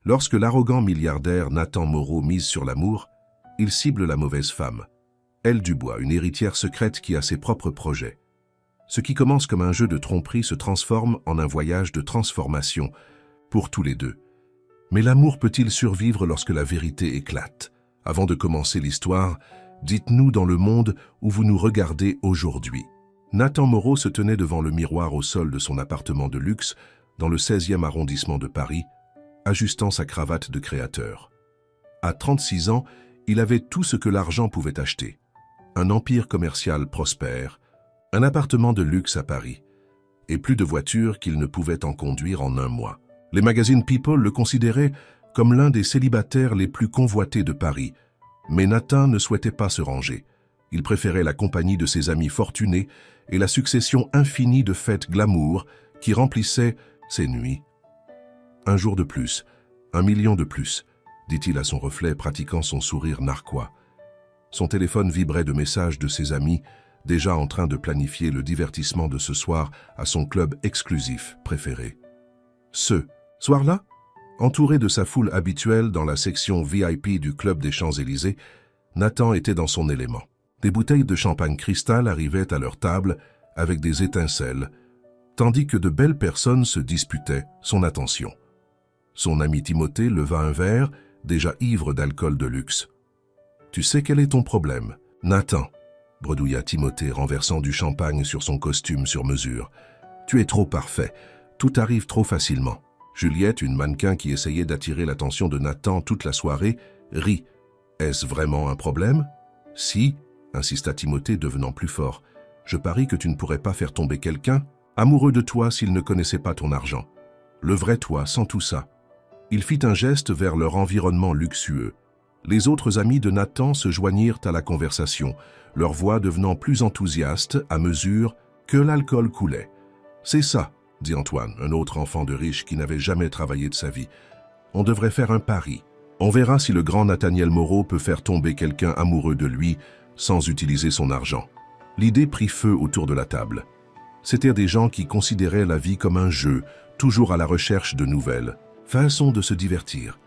Lorsque l'arrogant milliardaire Nathan Moreau mise sur l'amour, il cible la mauvaise femme. Elle Dubois, une héritière secrète qui a ses propres projets. Ce qui commence comme un jeu de tromperie se transforme en un voyage de transformation pour tous les deux. Mais l'amour peut-il survivre lorsque la vérité éclate? Avant de commencer l'histoire, dites-nous dans le monde où vous nous regardez aujourd'hui. Nathan Moreau se tenait devant le miroir au sol de son appartement de luxe dans le 16e arrondissement de Paris, ajustant sa cravate de créateur. À 36 ans, il avait tout ce que l'argent pouvait acheter. Un empire commercial prospère, un appartement de luxe à Paris, et plus de voitures qu'il ne pouvait en conduire en un mois. Les magazines People le considéraient comme l'un des célibataires les plus convoités de Paris, mais Nathan ne souhaitait pas se ranger. Il préférait la compagnie de ses amis fortunés et la succession infinie de fêtes glamour qui remplissaient ses nuits. Un jour de plus, 1 million de plus, dit-il à son reflet, pratiquant son sourire narquois. Son téléphone vibrait de messages de ses amis, déjà en train de planifier le divertissement de ce soir à son club exclusif préféré. Ce soir-là, entouré de sa foule habituelle dans la section VIP du club des Champs-Élysées, Nathan était dans son élément. Des bouteilles de champagne cristal arrivaient à leur table avec des étincelles, tandis que de belles personnes se disputaient son attention. Son ami Timothée leva un verre, déjà ivre d'alcool de luxe. « Tu sais quel est ton problème, Nathan ?» bredouilla Timothée, renversant du champagne sur son costume sur mesure. « Tu es trop parfait, tout arrive trop facilement. » Juliette, une mannequin qui essayait d'attirer l'attention de Nathan toute la soirée, rit. « Est-ce vraiment un problème ?»« Si, » insista Timothée, devenant plus fort. « Je parie que tu ne pourrais pas faire tomber quelqu'un amoureux de toi s'il ne connaissait pas ton argent. Le vrai toi, sans tout ça. » Il fit un geste vers leur environnement luxueux. Les autres amis de Nathan se joignirent à la conversation, leur voix devenant plus enthousiaste à mesure que l'alcool coulait. « C'est ça, » dit Antoine, un autre enfant de riche qui n'avait jamais travaillé de sa vie. « On devrait faire un pari. On verra si le grand Nathaniel Moreau peut faire tomber quelqu'un amoureux de lui sans utiliser son argent. » L'idée prit feu autour de la table. C'étaient des gens qui considéraient la vie comme un jeu, toujours à la recherche de nouvelles. Façon de se divertir.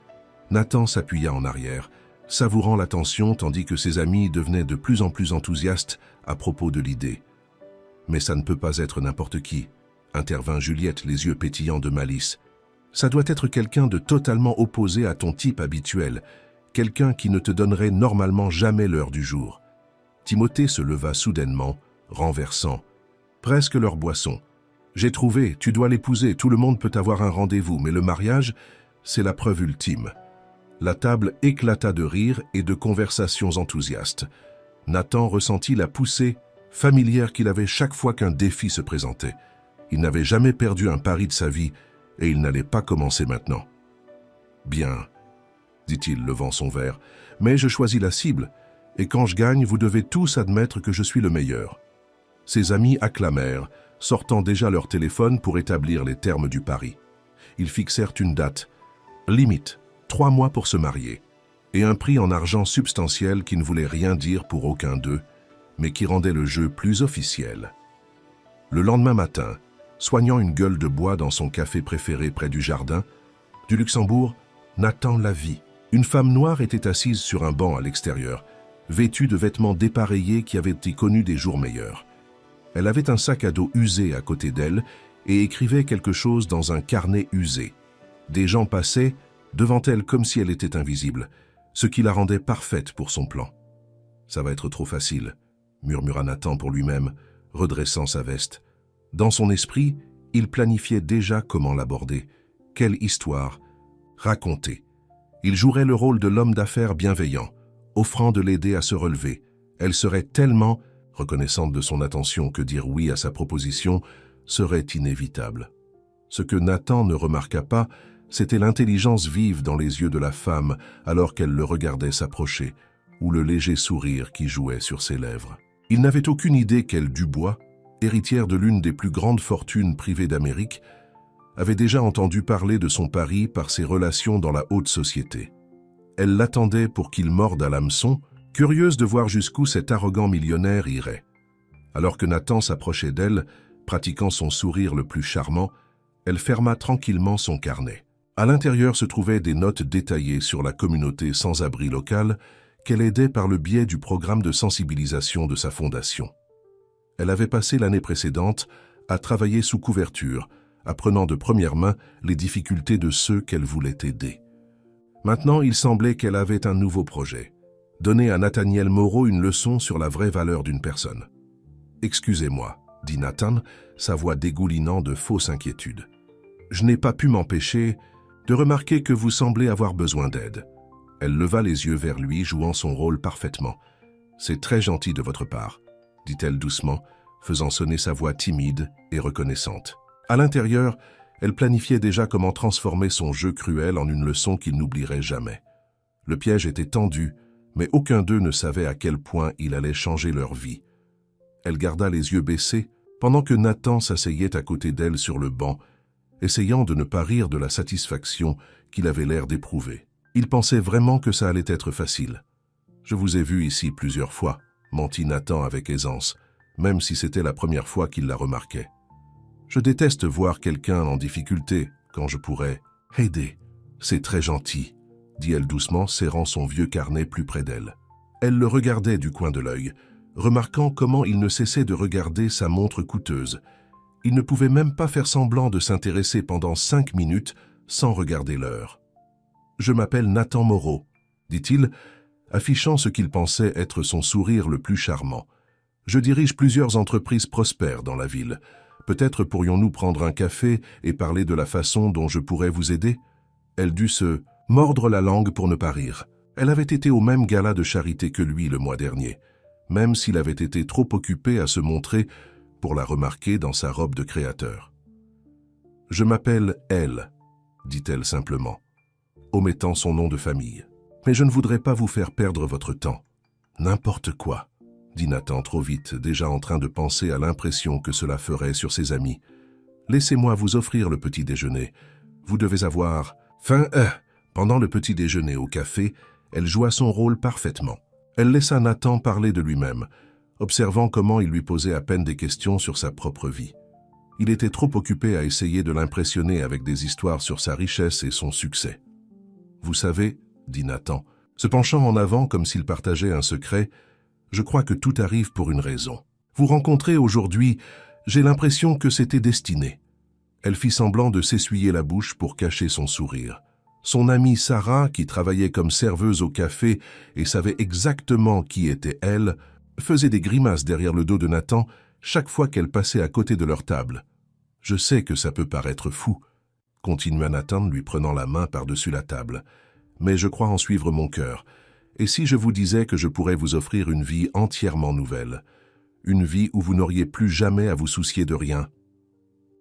Nathan s'appuya en arrière, savourant l'attention tandis que ses amis devenaient de plus en plus enthousiastes à propos de l'idée. « Mais ça ne peut pas être n'importe qui, » intervint Juliette, les yeux pétillants de malice. « Ça doit être quelqu'un de totalement opposé à ton type habituel, quelqu'un qui ne te donnerait normalement jamais l'heure du jour. » Timothée se leva soudainement, renversant presque leur boisson. « J'ai trouvé, tu dois l'épouser, tout le monde peut avoir un rendez-vous, mais le mariage, c'est la preuve ultime. » La table éclata de rires et de conversations enthousiastes. Nathan ressentit la poussée familière qu'il avait chaque fois qu'un défi se présentait. Il n'avait jamais perdu un pari de sa vie et il n'allait pas commencer maintenant. « Bien, » dit-il, levant son verre, « mais je choisis la cible, et quand je gagne, vous devez tous admettre que je suis le meilleur. » Ses amis acclamèrent, sortant déjà leur téléphone pour établir les termes du pari. Ils fixèrent une date, limite, 3 mois pour se marier, et un prix en argent substantiel qui ne voulait rien dire pour aucun d'eux, mais qui rendait le jeu plus officiel. Le lendemain matin, soignant une gueule de bois dans son café préféré près du jardin du Luxembourg, Nathan la vit. Une femme noire était assise sur un banc à l'extérieur, vêtue de vêtements dépareillés qui avaient été connus des jours meilleurs. Elle avait un sac à dos usé à côté d'elle et écrivait quelque chose dans un carnet usé. Des gens passaient devant elle comme si elle était invisible, ce qui la rendait parfaite pour son plan. « Ça va être trop facile », murmura Nathan pour lui-même, redressant sa veste. Dans son esprit, il planifiait déjà comment l'aborder. Quelle histoire raconter. Il jouerait le rôle de l'homme d'affaires bienveillant, offrant de l'aider à se relever. Elle serait tellement reconnaissante de son attention que dire oui à sa proposition serait inévitable. Ce que Nathan ne remarqua pas, c'était l'intelligence vive dans les yeux de la femme alors qu'elle le regardait s'approcher, ou le léger sourire qui jouait sur ses lèvres. Il n'avait aucune idée qu'elle Dubois, héritière de l'une des plus grandes fortunes privées d'Amérique, avait déjà entendu parler de son pari par ses relations dans la haute société. Elle l'attendait pour qu'il morde à l'hameçon, curieuse de voir jusqu'où cet arrogant millionnaire irait. Alors que Nathan s'approchait d'elle, pratiquant son sourire le plus charmant, elle ferma tranquillement son carnet. À l'intérieur se trouvaient des notes détaillées sur la communauté sans-abri locale qu'elle aidait par le biais du programme de sensibilisation de sa fondation. Elle avait passé l'année précédente à travailler sous couverture, apprenant de première main les difficultés de ceux qu'elle voulait aider. Maintenant, il semblait qu'elle avait un nouveau projet, donner à Nathaniel Moreau une leçon sur la vraie valeur d'une personne. « Excusez-moi », dit Nathan, sa voix dégoulinant de fausse inquiétude. « Je n'ai pas pu m'empêcher de remarquer que vous semblez avoir besoin d'aide. » Elle leva les yeux vers lui, jouant son rôle parfaitement. « C'est très gentil de votre part, » dit-elle doucement, faisant sonner sa voix timide et reconnaissante. À l'intérieur, elle planifiait déjà comment transformer son jeu cruel en une leçon qu'il n'oublierait jamais. Le piège était tendu, mais aucun d'eux ne savait à quel point il allait changer leur vie. Elle garda les yeux baissés pendant que Nathan s'asseyait à côté d'elle sur le banc, essayant de ne pas rire de la satisfaction qu'il avait l'air d'éprouver. Il pensait vraiment que ça allait être facile. « Je vous ai vu ici plusieurs fois », mentit Nathan avec aisance, même si c'était la première fois qu'il la remarquait. « Je déteste voir quelqu'un en difficulté quand je pourrais aider. C'est très gentil, » dit-elle doucement, serrant son vieux carnet plus près d'elle. Elle le regardait du coin de l'œil, remarquant comment il ne cessait de regarder sa montre coûteuse. Il ne pouvait même pas faire semblant de s'intéresser pendant 5 minutes sans regarder l'heure. « Je m'appelle Nathan Moreau, » dit-il, affichant ce qu'il pensait être son sourire le plus charmant. « Je dirige plusieurs entreprises prospères dans la ville. Peut-être pourrions-nous prendre un café et parler de la façon dont je pourrais vous aider ?» Elle dut se mordre la langue pour ne pas rire. Elle avait été au même gala de charité que lui le mois dernier, même s'il avait été trop occupé à se montrer pour la remarquer dans sa robe de créateur. « Je m'appelle Elle, » dit-elle simplement, omettant son nom de famille. « Mais je ne voudrais pas vous faire perdre votre temps. »« N'importe quoi, » dit Nathan trop vite, déjà en train de penser à l'impression que cela ferait sur ses amis. « Laissez-moi vous offrir le petit déjeuner. Vous devez avoir faim. » Pendant le petit déjeuner au café, elle joua son rôle parfaitement. Elle laissa Nathan parler de lui-même, observant comment il lui posait à peine des questions sur sa propre vie. Il était trop occupé à essayer de l'impressionner avec des histoires sur sa richesse et son succès. « Vous savez, » dit Nathan, se penchant en avant comme s'il partageait un secret, « je crois que tout arrive pour une raison. Vous rencontrer aujourd'hui, j'ai l'impression que c'était destiné. » Elle fit semblant de s'essuyer la bouche pour cacher son sourire. Son amie Sarah, qui travaillait comme serveuse au café et savait exactement qui était elle, faisait des grimaces derrière le dos de Nathan chaque fois qu'elle passait à côté de leur table. « Je sais que ça peut paraître fou, » continua Nathan lui prenant la main par-dessus la table, « mais je crois en suivre mon cœur. Et si je vous disais que je pourrais vous offrir une vie entièrement nouvelle, une vie où vous n'auriez plus jamais à vous soucier de rien. »«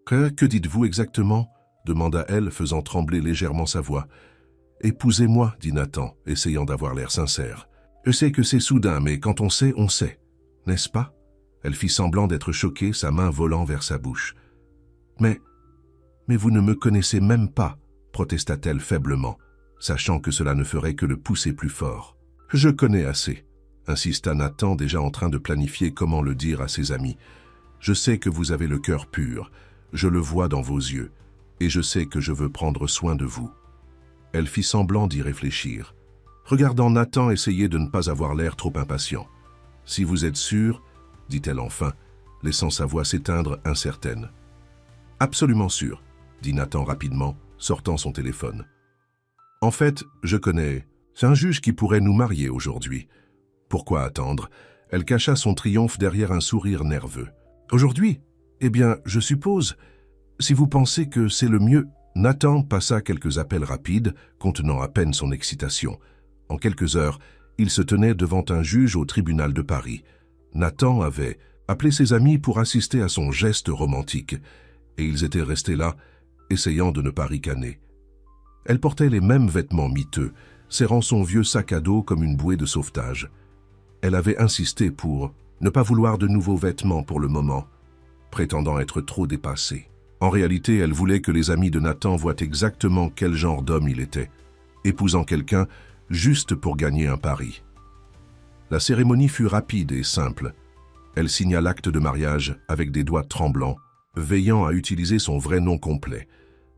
Que dites-vous exactement ?» demanda-elle, faisant trembler légèrement sa voix. « Épousez-moi, » dit Nathan, essayant d'avoir l'air sincère. « Je sais que c'est soudain, mais quand on sait, n'est-ce pas ?» Elle fit semblant d'être choquée, sa main volant vers sa bouche. « Mais vous ne me connaissez même pas, » protesta-t-elle faiblement, sachant que cela ne ferait que le pousser plus fort. « Je connais assez, » insista Nathan, déjà en train de planifier comment le dire à ses amis. « Je sais que vous avez le cœur pur, je le vois dans vos yeux, et je sais que je veux prendre soin de vous. » Elle fit semblant d'y réfléchir, regardant Nathan essayer de ne pas avoir l'air trop impatient. « Si vous êtes sûr, » dit-elle enfin, laissant sa voix s'éteindre incertaine. « Absolument sûr, » dit Nathan rapidement, sortant son téléphone. « En fait, je connais. C'est un juge qui pourrait nous marier aujourd'hui. » Pourquoi attendre? Elle cacha son triomphe derrière un sourire nerveux. « Aujourd'hui? Eh bien, je suppose. Si vous pensez que c'est le mieux... » Nathan passa quelques appels rapides, contenant à peine son excitation. En quelques heures, il se tenait devant un juge au tribunal de Paris. Nathan avait appelé ses amis pour assister à son geste romantique, et ils étaient restés là, essayant de ne pas ricaner. Elle portait les mêmes vêtements miteux, serrant son vieux sac à dos comme une bouée de sauvetage. Elle avait insisté pour ne pas vouloir de nouveaux vêtements pour le moment, prétendant être trop dépassée. En réalité, elle voulait que les amis de Nathan voient exactement quel genre d'homme il était, épousant quelqu'un juste pour gagner un pari. La cérémonie fut rapide et simple. Elle signa l'acte de mariage avec des doigts tremblants, veillant à utiliser son vrai nom complet.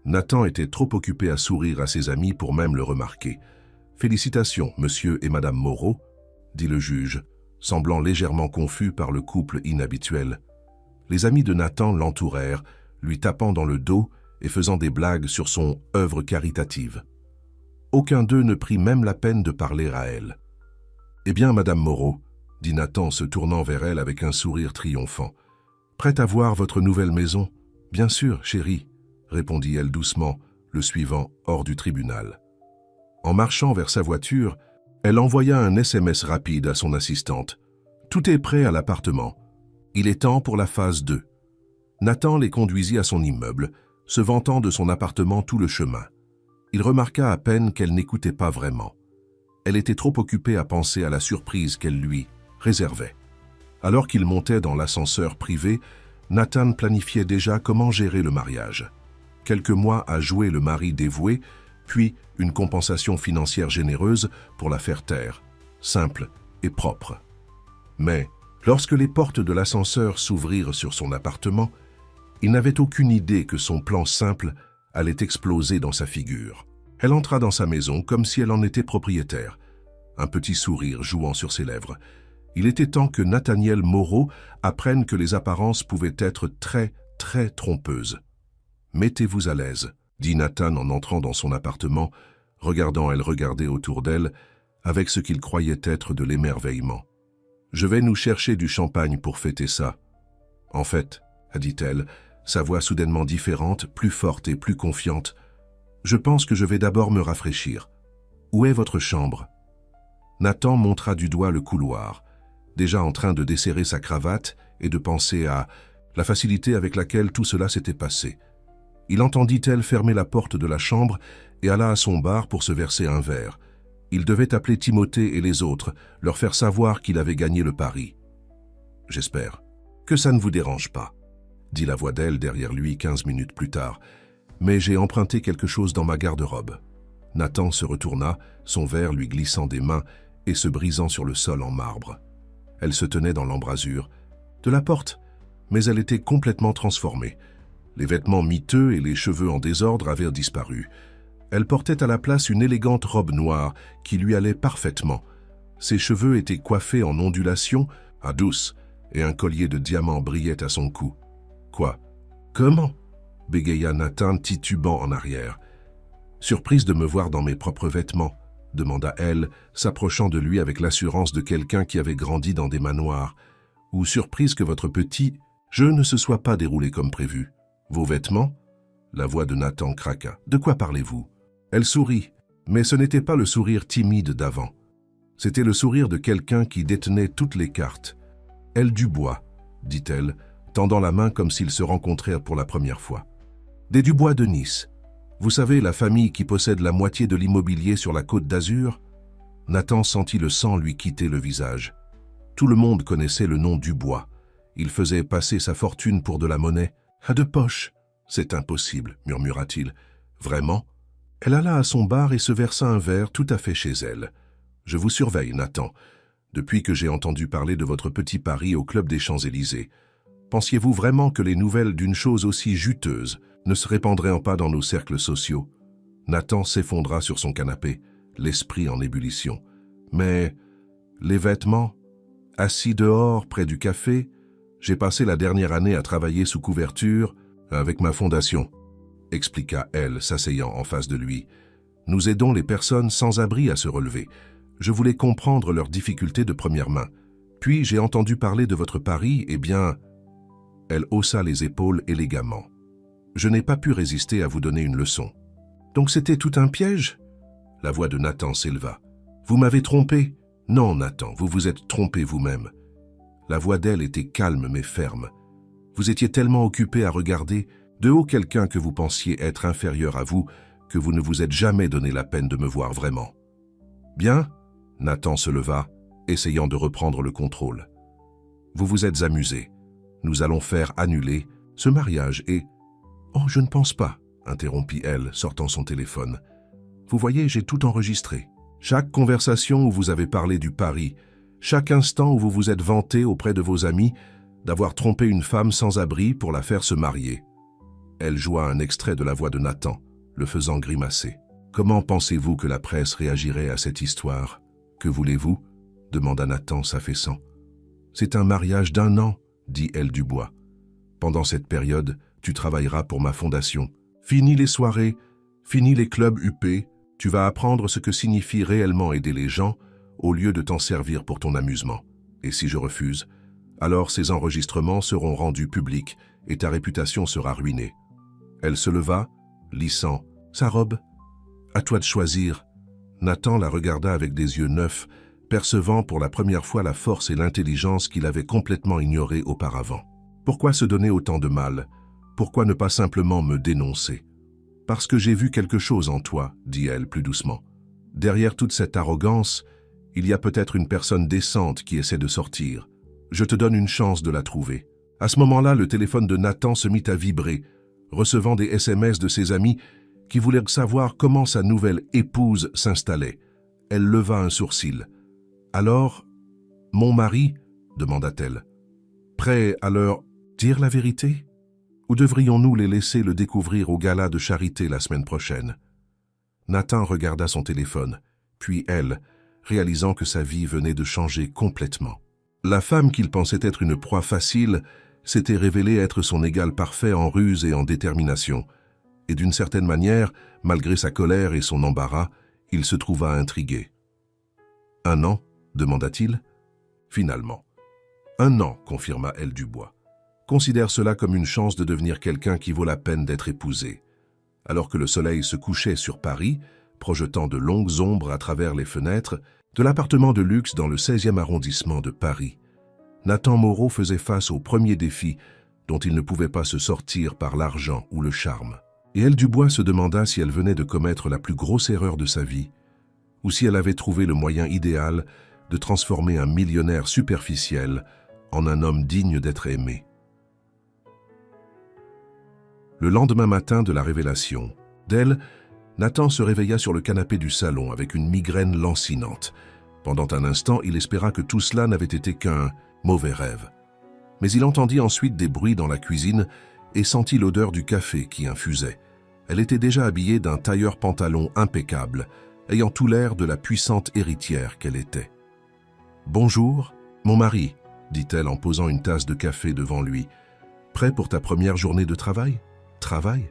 Nathan était trop occupé à sourire à ses amis pour même le remarquer. « Félicitations, monsieur et madame Moreau », dit le juge, semblant légèrement confus par le couple inhabituel. Les amis de Nathan l'entourèrent, lui tapant dans le dos et faisant des blagues sur son œuvre caritative. Aucun d'eux ne prit même la peine de parler à elle. « Eh bien, madame Moreau, » dit Nathan se tournant vers elle avec un sourire triomphant. « Prête à voir votre nouvelle maison ? »« Bien sûr, chérie, » répondit-elle doucement, le suivant hors du tribunal. En marchant vers sa voiture, elle envoya un SMS rapide à son assistante. « Tout est prêt à l'appartement. Il est temps pour la phase 2. » Nathan les conduisit à son immeuble, se vantant de son appartement tout le chemin. Il remarqua à peine qu'elle n'écoutait pas vraiment. Elle était trop occupée à penser à la surprise qu'elle lui réservait. Alors qu'il montait dans l'ascenseur privé, Nathan planifiait déjà comment gérer le mariage. Quelques mois à jouer le mari dévoué, puis une compensation financière généreuse pour la faire taire, simple et propre. Mais lorsque les portes de l'ascenseur s'ouvrirent sur son appartement, il n'avait aucune idée que son plan simple allait exploser dans sa figure. Elle entra dans sa maison comme si elle en était propriétaire, un petit sourire jouant sur ses lèvres. Il était temps que Nathaniel Moreau apprenne que les apparences pouvaient être très, très trompeuses. « Mettez-vous à l'aise », dit Nathan en entrant dans son appartement, regardant elle regarder autour d'elle, avec ce qu'il croyait être de l'émerveillement. « Je vais nous chercher du champagne pour fêter ça. »« En fait, » dit-elle, sa voix soudainement différente, plus forte et plus confiante, « je pense que je vais d'abord me rafraîchir. Où est votre chambre ?» Nathan montra du doigt le couloir, déjà en train de desserrer sa cravate et de penser à la facilité avec laquelle tout cela s'était passé. Il entendit elle fermer la porte de la chambre et alla à son bar pour se verser un verre. Il devait appeler Timothée et les autres, leur faire savoir qu'il avait gagné le pari. « J'espère que ça ne vous dérange pas, » dit la voix d'elle derrière lui 15 minutes plus tard. « Mais j'ai emprunté quelque chose dans ma garde-robe. » Nathan se retourna, son verre lui glissant des mains et se brisant sur le sol en marbre. Elle se tenait dans l'embrasure de la porte, mais elle était complètement transformée. Les vêtements miteux et les cheveux en désordre avaient disparu. Elle portait à la place une élégante robe noire qui lui allait parfaitement. Ses cheveux étaient coiffés en ondulations, à douce, et un collier de diamants brillait à son cou. « Quoi? Comment ?» bégaya Nathan titubant en arrière. « Surprise de me voir dans mes propres vêtements ?» demanda elle, s'approchant de lui avec l'assurance de quelqu'un qui avait grandi dans des manoirs. « Ou surprise que votre petit jeu ne se soit pas déroulé comme prévu. Vos vêtements ?» La voix de Nathan craqua. « De quoi parlez-vous » Elle sourit, mais ce n'était pas le sourire timide d'avant. C'était le sourire de quelqu'un qui détenait toutes les cartes. « Elle Dubois » dit-elle, tendant la main comme s'ils se rencontrèrent pour la première fois. « Des Dubois de Nice. Vous savez, la famille qui possède la moitié de l'immobilier sur la Côte d'Azur ?» Nathan sentit le sang lui quitter le visage. Tout le monde connaissait le nom Dubois. Il faisait passer sa fortune pour de la monnaie. « À deux poches. C'est impossible, » murmura-t-il. « Vraiment ?» Elle alla à son bar et se versa un verre tout à fait chez elle. « Je vous surveille, Nathan, depuis que j'ai entendu parler de votre petit pari au Club des Champs-Élysées. Pensiez-vous vraiment que les nouvelles d'une chose aussi juteuse ne se répandraient pas dans nos cercles sociaux ?» Nathan s'effondra sur son canapé, l'esprit en ébullition. « Mais les vêtements, assis dehors près du café, j'ai passé la dernière année à travailler sous couverture avec ma fondation, » expliqua elle, s'asseyant en face de lui. « Nous aidons les personnes sans abri à se relever. Je voulais comprendre leurs difficultés de première main. Puis j'ai entendu parler de votre pari, eh bien... » Elle haussa les épaules élégamment. « Je n'ai pas pu résister à vous donner une leçon. »« Donc c'était tout un piège ?» La voix de Nathan s'éleva. « Vous m'avez trompé ?»« Non, Nathan, vous vous êtes trompé vous-même. » La voix d'elle était calme mais ferme. « Vous étiez tellement occupé à regarder de haut quelqu'un que vous pensiez être inférieur à vous que vous ne vous êtes jamais donné la peine de me voir vraiment. »« Bien ?» Nathan se leva, essayant de reprendre le contrôle. « Vous vous êtes amusé. Nous allons faire annuler ce mariage et... »« Oh, je ne pense pas, » interrompit elle, sortant son téléphone. « Vous voyez, j'ai tout enregistré. Chaque conversation où vous avez parlé du pari, chaque instant où vous vous êtes vanté auprès de vos amis d'avoir trompé une femme sans abri pour la faire se marier. Elle joua un extrait de la voix de Nathan, le faisant grimacer. « Comment pensez-vous que la presse réagirait à cette histoire? Que voulez-vous » demanda Nathan s'affaissant. « C'est un mariage d'1 an, dit Elle Dubois. Pendant cette période, tu travailleras pour ma fondation. Fini les soirées, fini les clubs UP, tu vas apprendre ce que signifie réellement aider les gens au lieu de t'en servir pour ton amusement. Et si je refuse, alors ces enregistrements seront rendus publics et ta réputation sera ruinée. » Elle se leva, lissant sa robe. « À toi de choisir. » Nathan la regarda avec des yeux neufs, percevant pour la première fois la force et l'intelligence qu'il avait complètement ignorées auparavant. « Pourquoi se donner autant de mal? Pourquoi ne pas simplement me dénoncer? »« Parce que j'ai vu quelque chose en toi, » dit-elle plus doucement. « Derrière toute cette arrogance, il y a peut-être une personne décente qui essaie de sortir. Je te donne une chance de la trouver. » À ce moment-là, le téléphone de Nathan se mit à vibrer, recevant des SMS de ses amis qui voulaient savoir comment sa nouvelle épouse s'installait. Elle leva un sourcil. « Alors, mon mari ?» demanda-t-elle. « Prêt à leur dire la vérité? Ou devrions-nous les laisser le découvrir au gala de charité la semaine prochaine ?» Nathan regarda son téléphone, puis elle, réalisant que sa vie venait de changer complètement. La femme qu'il pensait être une proie facile s'était révélée être son égal parfait en ruse et en détermination, et d'une certaine manière, malgré sa colère et son embarras, il se trouva intrigué. « 1 an ?» demanda-t-il. « Finalement. »« 1 an », confirma Elle Dubois. « Considère cela comme une chance de devenir quelqu'un qui vaut la peine d'être épousé. » Alors que le soleil se couchait sur Paris, projetant de longues ombres à travers les fenêtres de l'appartement de luxe dans le 16e arrondissement de Paris, Nathan Moreau faisait face au premier défi dont il ne pouvait pas se sortir par l'argent ou le charme. Et Elle Dubois se demanda si elle venait de commettre la plus grosse erreur de sa vie, ou si elle avait trouvé le moyen idéal de transformer un millionnaire superficiel en un homme digne d'être aimé. Le lendemain matin de la révélation d'elle, Nathan se réveilla sur le canapé du salon avec une migraine lancinante. Pendant un instant, il espéra que tout cela n'avait été qu'un mauvais rêve. Mais il entendit ensuite des bruits dans la cuisine et sentit l'odeur du café qui infusait. Elle était déjà habillée d'un tailleur-pantalon impeccable, ayant tout l'air de la puissante héritière qu'elle était. « Bonjour, mon mari, » dit-elle en posant une tasse de café devant lui. « Prêt pour ta première journée de travail ?»« Travail ?»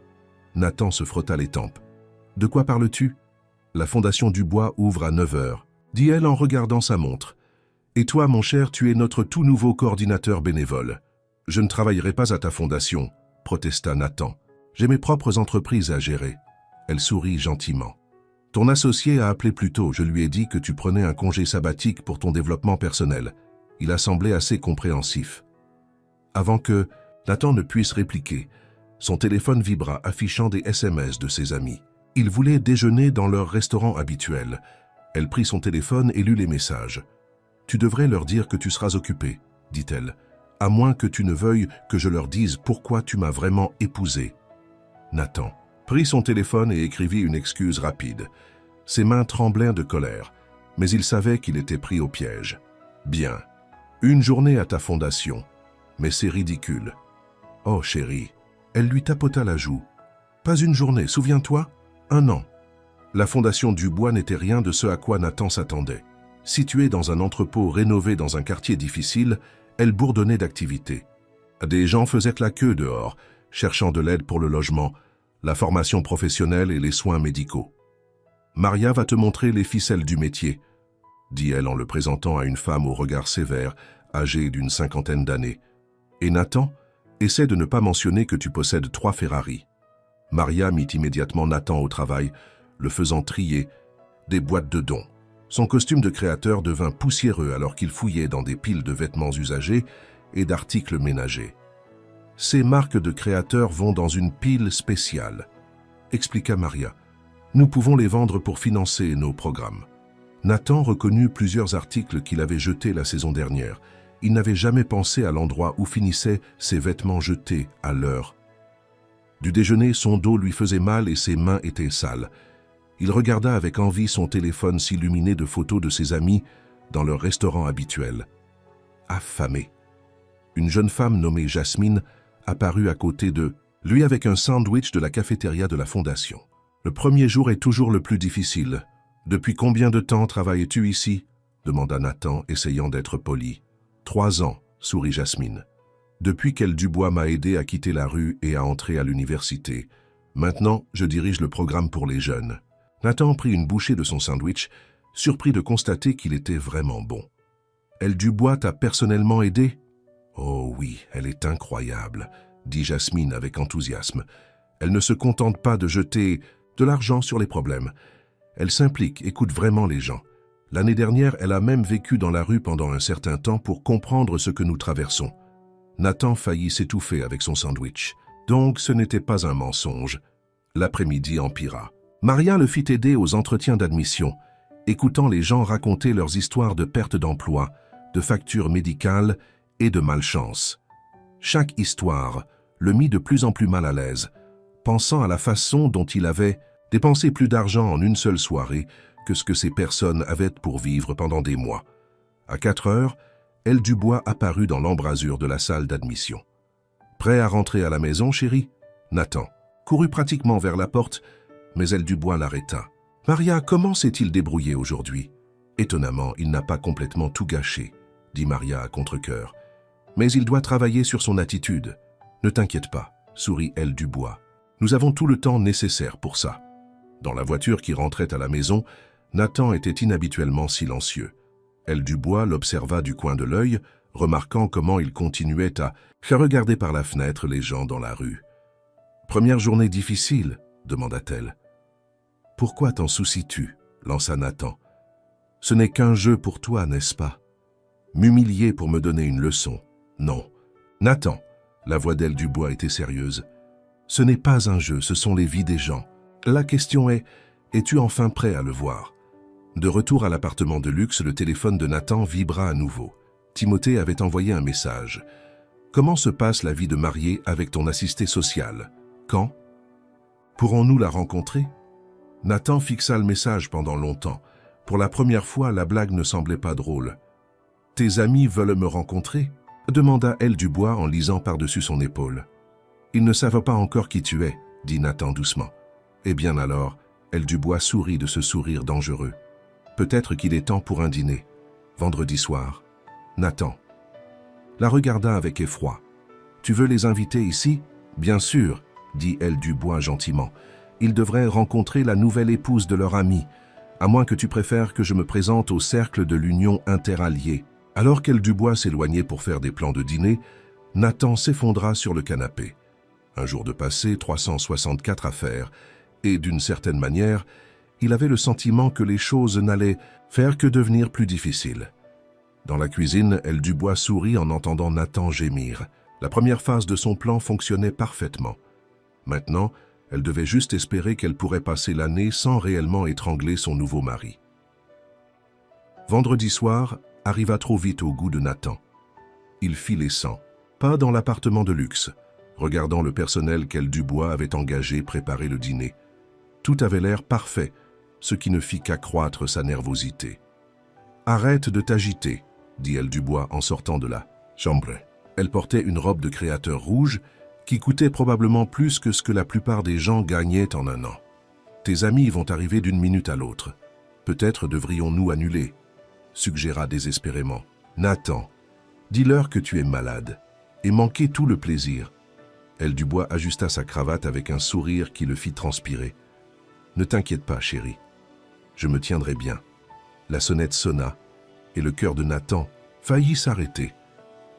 Nathan se frotta les tempes. « De quoi parles-tu ?»« La Fondation Dubois ouvre à 9 heures, » dit-elle en regardant sa montre. « Et toi, mon cher, tu es notre tout nouveau coordinateur bénévole. »« Je ne travaillerai pas à ta fondation, » protesta Nathan. « J'ai mes propres entreprises à gérer. » Elle sourit gentiment. « Ton associé a appelé plus tôt, je lui ai dit que tu prenais un congé sabbatique pour ton développement personnel. Il a semblé assez compréhensif. » Avant que Nathan ne puisse répliquer, son téléphone vibra, affichant des SMS de ses amis. Ils voulaient déjeuner dans leur restaurant habituel. Elle prit son téléphone et lut les messages. « Tu devrais leur dire que tu seras occupé, » dit-elle, « à moins que tu ne veuilles que je leur dise pourquoi tu m'as vraiment épousé. » Nathan prit son téléphone et écrivit une excuse rapide. Ses mains tremblaient de colère, mais il savait qu'il était pris au piège. « Bien, 1 journée à ta fondation, mais c'est ridicule. »« Oh chérie !» Elle lui tapota la joue. « Pas 1 journée, souviens-toi, 1 an. » La Fondation Dubois n'était rien de ce à quoi Nathan s'attendait. Située dans un entrepôt rénové dans un quartier difficile, elle bourdonnait d'activité. Des gens faisaient la queue dehors, cherchant de l'aide pour le logement, la formation professionnelle et les soins médicaux. « Maria va te montrer les ficelles du métier, » dit-elle en le présentant à une femme au regard sévère, âgée d'une 50aine d'années. « Et Nathan, essaie de ne pas mentionner que tu possèdes 3 Ferrari. » Maria mit immédiatement Nathan au travail, le faisant trier des boîtes de dons. Son costume de créateur devint poussiéreux alors qu'il fouillait dans des piles de vêtements usagés et d'articles ménagers. « Ces marques de créateurs vont dans une pile spéciale, » expliqua Maria. « Nous pouvons les vendre pour financer nos programmes. » Nathan reconnut plusieurs articles qu'il avait jetés la saison dernière. Il n'avait jamais pensé à l'endroit où finissaient ses vêtements jetés à l'heure. Du déjeuner, son dos lui faisait mal et ses mains étaient sales. Il regarda avec envie son téléphone s'illuminer de photos de ses amis dans leur restaurant habituel. Affamé. Une jeune femme nommée Jasmine apparut à côté de lui avec un sandwich de la cafétéria de la fondation. Le premier jour est toujours le plus difficile. Depuis combien de temps travailles-tu ici? Demanda Nathan, essayant d'être poli. 3 ans, sourit Jasmine. Depuis qu'Elle Dubois m'a aidé à quitter la rue et à entrer à l'université. Maintenant, je dirige le programme pour les jeunes. Nathan prit une bouchée de son sandwich, surpris de constater qu'il était vraiment bon. Elle Dubois t'a personnellement aidé? Oh oui, elle est incroyable, dit Jasmine avec enthousiasme. Elle ne se contente pas de jeter de l'argent sur les problèmes. Elle s'implique, écoute vraiment les gens. L'année dernière, elle a même vécu dans la rue pendant un certain temps pour comprendre ce que nous traversons. Nathan faillit s'étouffer avec son sandwich. Donc ce n'était pas un mensonge. L'après-midi empira. Maria le fit aider aux entretiens d'admission, écoutant les gens raconter leurs histoires de perte d'emploi, de factures médicales et de malchance. Chaque histoire le mit de plus en plus mal à l'aise, pensant à la façon dont il avait dépensé plus d'argent en une seule soirée que ce que ces personnes avaient pour vivre pendant des mois. À 4 heures, Elle Dubois apparut dans l'embrasure de la salle d'admission. « Prêt à rentrer à la maison, chérie ?» Nathan courut pratiquement vers la porte, mais Elle Dubois l'arrêta. « Maria, comment s'est-il débrouillé aujourd'hui ?» Étonnamment, il n'a pas complètement tout gâché, dit Maria à contre-cœur. « Mais il doit travailler sur son attitude. Ne t'inquiète pas, sourit Elle Dubois. Nous avons tout le temps nécessaire pour ça. » Dans la voiture qui rentrait à la maison, Nathan était inhabituellement silencieux. Elle Dubois l'observa du coin de l'œil, remarquant comment il continuait à regarder par la fenêtre les gens dans la rue. « Première journée difficile ?» demanda-t-elle. « Pourquoi t'en soucies-tu » lança Nathan. « Ce n'est qu'un jeu pour toi, n'est-ce pas? M'humilier pour me donner une leçon. Non. Nathan, la voix d'Elle Dubois était sérieuse. Ce n'est pas un jeu, ce sont les vies des gens. La question est, es-tu enfin prêt à le voir? De retour à l'appartement de luxe, le téléphone de Nathan vibra à nouveau. Timothée avait envoyé un message. « Comment se passe la vie de mariée avec ton assisté social? Quand? Pourrons-nous la rencontrer ?» Nathan fixa le message pendant longtemps. Pour la première fois, la blague ne semblait pas drôle. « Tes amis veulent me rencontrer ?» demanda Elle Dubois en lisant par-dessus son épaule. « Ils ne savent pas encore qui tu es, » dit Nathan doucement. « Eh bien alors, Elle Dubois sourit de ce sourire dangereux. Peut-être qu'il est temps pour un dîner. Vendredi soir. Nathan la regarda avec effroi. « Tu veux les inviter ici ?»« Bien sûr, » dit Elle Dubois gentiment. « Ils devraient rencontrer la nouvelle épouse de leur ami, à moins que tu préfères que je me présente au cercle de l'Union interalliée. » Alors qu'Elle Dubois s'éloignait pour faire des plans de dîner, Nathan s'effondra sur le canapé. Un jour de passé, 364 à faire, et d'une certaine manière, il avait le sentiment que les choses n'allaient faire que devenir plus difficiles. Dans la cuisine, Elle Dubois sourit en entendant Nathan gémir. La première phase de son plan fonctionnait parfaitement. Maintenant, elle devait juste espérer qu'elle pourrait passer l'année sans réellement étrangler son nouveau mari. Vendredi soir arriva trop vite au goût de Nathan. Il fit les 100, pas dans l'appartement de luxe, regardant le personnel qu'Elle Dubois avait engagé préparer le dîner. Tout avait l'air parfait, ce qui ne fit qu'accroître sa nervosité. « Arrête de t'agiter », dit Elle Dubois en sortant de la chambre. Elle portait une robe de créateur rouge qui coûtait probablement plus que ce que la plupart des gens gagnaient en un an. « Tes amis vont arriver d'une minute à l'autre. Peut-être devrions-nous annuler ?» suggéra désespérément. « Nathan, dis-leur que tu es malade et manquer tout le plaisir. » Elle Dubois ajusta sa cravate avec un sourire qui le fit transpirer. « Ne t'inquiète pas, chérie. Je me tiendrai bien. » La sonnette sonna et le cœur de Nathan faillit s'arrêter.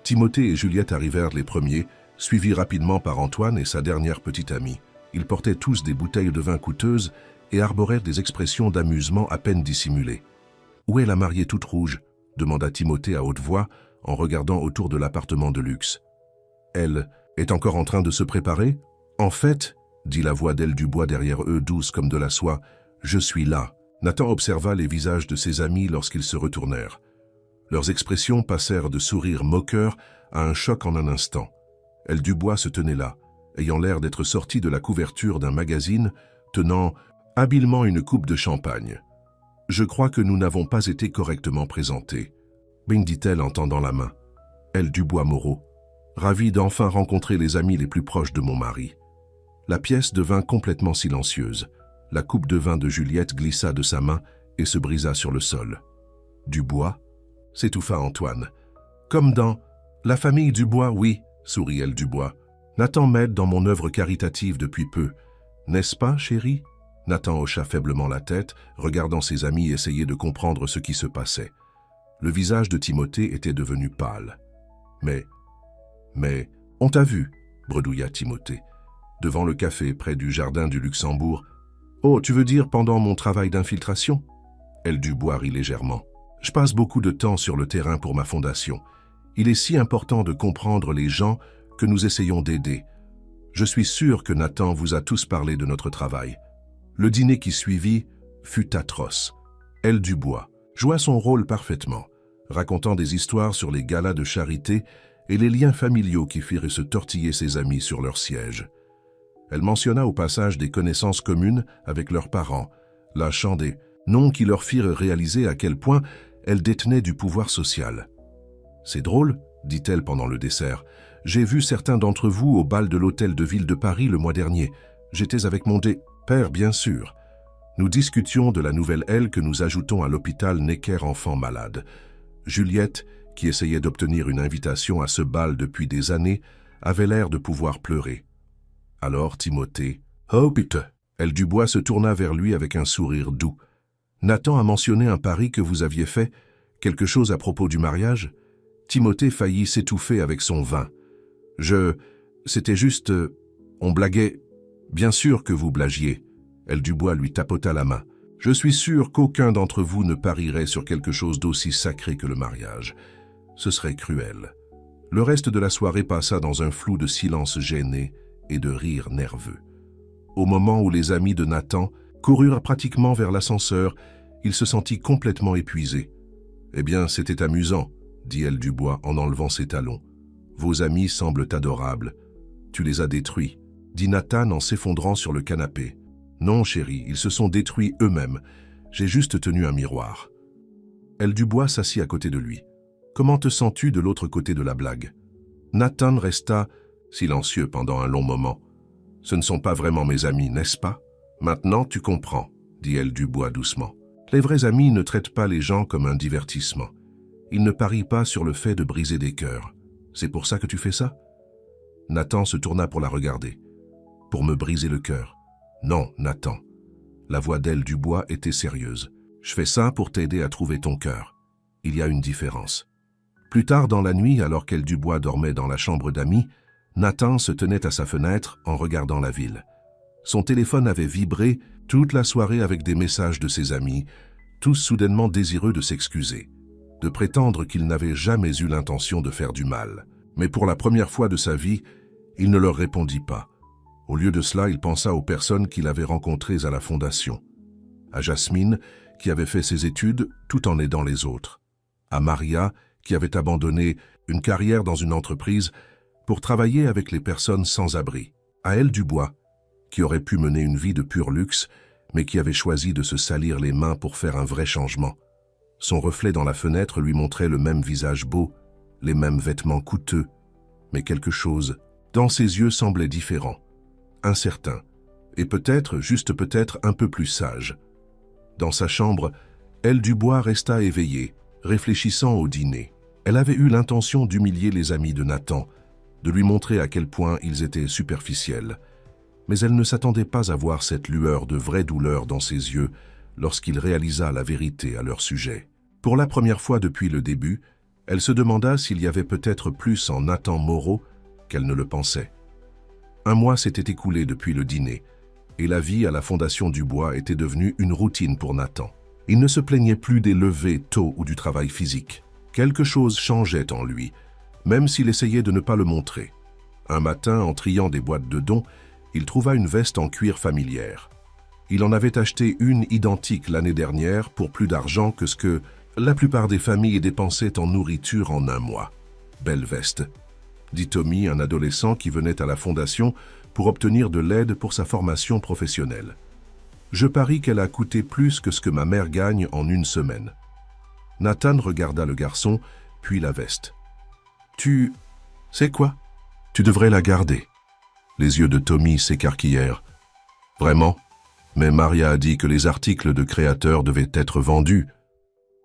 Timothée et Juliette arrivèrent les premiers, suivis rapidement par Antoine et sa dernière petite amie. Ils portaient tous des bouteilles de vin coûteuses et arborèrent des expressions d'amusement à peine dissimulées. « Où est la mariée toute rouge ?» demanda Timothée à haute voix en regardant autour de l'appartement de luxe. « Elle est encore en train de se préparer ?»« En fait, » dit la voix d'Elle Dubois derrière eux douce comme de la soie, « je suis là. » Nathan observa les visages de ses amis lorsqu'ils se retournèrent. Leurs expressions passèrent de sourires moqueurs à un choc en un instant. Elle Dubois se tenait là, ayant l'air d'être sortie de la couverture d'un magazine, tenant habilement une coupe de champagne. « Je crois que nous n'avons pas été correctement présentés. » Bing, dit-elle en tendant la main. Elle Dubois Moreau, ravie d'enfin rencontrer les amis les plus proches de mon mari. La pièce devint complètement silencieuse. La coupe de vin de Juliette glissa de sa main et se brisa sur le sol. « Dubois » s'étouffa Antoine. « Comme dans « La famille Dubois, oui », sourit elle Dubois. « Nathan m'aide dans mon œuvre caritative depuis peu. N'est-ce pas, chérie ?» Nathan hocha faiblement la tête, regardant ses amis essayer de comprendre ce qui se passait. Le visage de Timothée était devenu pâle. « Mais, on t'a vu » bredouilla Timothée. Devant le café, près du jardin du Luxembourg. « Oh, tu veux dire pendant mon travail d'infiltration » Elle Dubois rit légèrement. « Je passe beaucoup de temps sur le terrain pour ma fondation. Il est si important de comprendre les gens que nous essayons d'aider. Je suis sûr que Nathan vous a tous parlé de notre travail. » Le dîner qui suivit fut atroce. Elle Dubois joua son rôle parfaitement, racontant des histoires sur les galas de charité et les liens familiaux qui firent se tortiller ses amis sur leur siège. Elle mentionna au passage des connaissances communes avec leurs parents, lâchant des noms qui leur firent réaliser à quel point elle détenait du pouvoir social. « C'est drôle, dit-elle pendant le dessert. J'ai vu certains d'entre vous au bal de l'hôtel de ville de Paris le mois dernier. J'étais avec mon père, bien sûr. Nous discutions de la nouvelle aile que nous ajoutons à l'hôpital Necker enfants malades. Juliette, qui essayait d'obtenir une invitation à ce bal depuis des années, avait l'air de pouvoir pleurer. Alors Timothée, « Oh, putain !» Elle Dubois se tourna vers lui avec un sourire doux. « Nathan a mentionné un pari que vous aviez fait, quelque chose à propos du mariage ?» Timothée faillit s'étouffer avec son vin. « C'était juste... on blaguait... Bien sûr que vous blagiez. » Elle Dubois lui tapota la main. « Je suis sûr qu'aucun d'entre vous ne parierait sur quelque chose d'aussi sacré que le mariage. Ce serait cruel. » Le reste de la soirée passa dans un flou de silence gêné et de rires nerveux. Au moment où les amis de Nathan coururent pratiquement vers l'ascenseur, il se sentit complètement épuisé. « Eh bien, c'était amusant, » dit elle Dubois en enlevant ses talons. « Vos amis semblent adorables. Tu les as détruits, » dit Nathan en s'effondrant sur le canapé. « Non, chérie, ils se sont détruits eux-mêmes. J'ai juste tenu un miroir. » Elle Dubois s'assit à côté de lui. « Comment te sens-tu de l'autre côté de la blague ?» Nathan resta silencieux pendant un long moment. « Ce ne sont pas vraiment mes amis, n'est-ce pas ? Maintenant, tu comprends, » dit elle Dubois doucement. « Les vrais amis ne traitent pas les gens comme un divertissement. Ils ne parient pas sur le fait de briser des cœurs. C'est pour ça que tu fais ça ?» Nathan se tourna pour la regarder. « Pour me briser le cœur. Non, Nathan. » La voix d'elle Dubois était sérieuse. « Je fais ça pour t'aider à trouver ton cœur. Il y a une différence. » Plus tard dans la nuit, alors qu'elle Dubois dormait dans la chambre d'amis, Nathan se tenait à sa fenêtre en regardant la ville. Son téléphone avait vibré toute la soirée avec des messages de ses amis, tous soudainement désireux de s'excuser, de prétendre qu'il n'avait jamais eu l'intention de faire du mal. Mais pour la première fois de sa vie, il ne leur répondit pas. Au lieu de cela, il pensa aux personnes qu'il avait rencontrées à la fondation. À Jasmine, qui avait fait ses études tout en aidant les autres. À Maria, qui avait abandonné une carrière dans une entreprise pour travailler avec les personnes sans abri. À elle Dubois, qui aurait pu mener une vie de pur luxe, mais qui avait choisi de se salir les mains pour faire un vrai changement. Son reflet dans la fenêtre lui montrait le même visage beau, les mêmes vêtements coûteux, mais quelque chose dans ses yeux semblait différent, incertain, et peut-être, juste peut-être, un peu plus sage. Dans sa chambre, elle Dubois resta éveillée, réfléchissant au dîner. Elle avait eu l'intention d'humilier les amis de Nathan, de lui montrer à quel point ils étaient superficiels. Mais elle ne s'attendait pas à voir cette lueur de vraie douleur dans ses yeux lorsqu'il réalisa la vérité à leur sujet. Pour la première fois depuis le début, elle se demanda s'il y avait peut-être plus en Nathan Moreau qu'elle ne le pensait. Un mois s'était écoulé depuis le dîner, et la vie à la Fondation Dubois était devenue une routine pour Nathan. Il ne se plaignait plus des levées tôt ou du travail physique. Quelque chose changeait en lui, même s'il essayait de ne pas le montrer. Un matin, en triant des boîtes de dons, il trouva une veste en cuir familière. Il en avait acheté une identique l'année dernière pour plus d'argent que ce que la plupart des familles dépensaient en nourriture en un mois. Belle veste, dit Tommy, un adolescent qui venait à la fondation pour obtenir de l'aide pour sa formation professionnelle. Je parie qu'elle a coûté plus que ce que ma mère gagne en une semaine. Nathan regarda le garçon, puis la veste. Tu sais quoi? Tu devrais la garder. Les yeux de Tommy s'écarquillèrent. « Vraiment? Mais Maria a dit que les articles de créateurs devaient être vendus. »«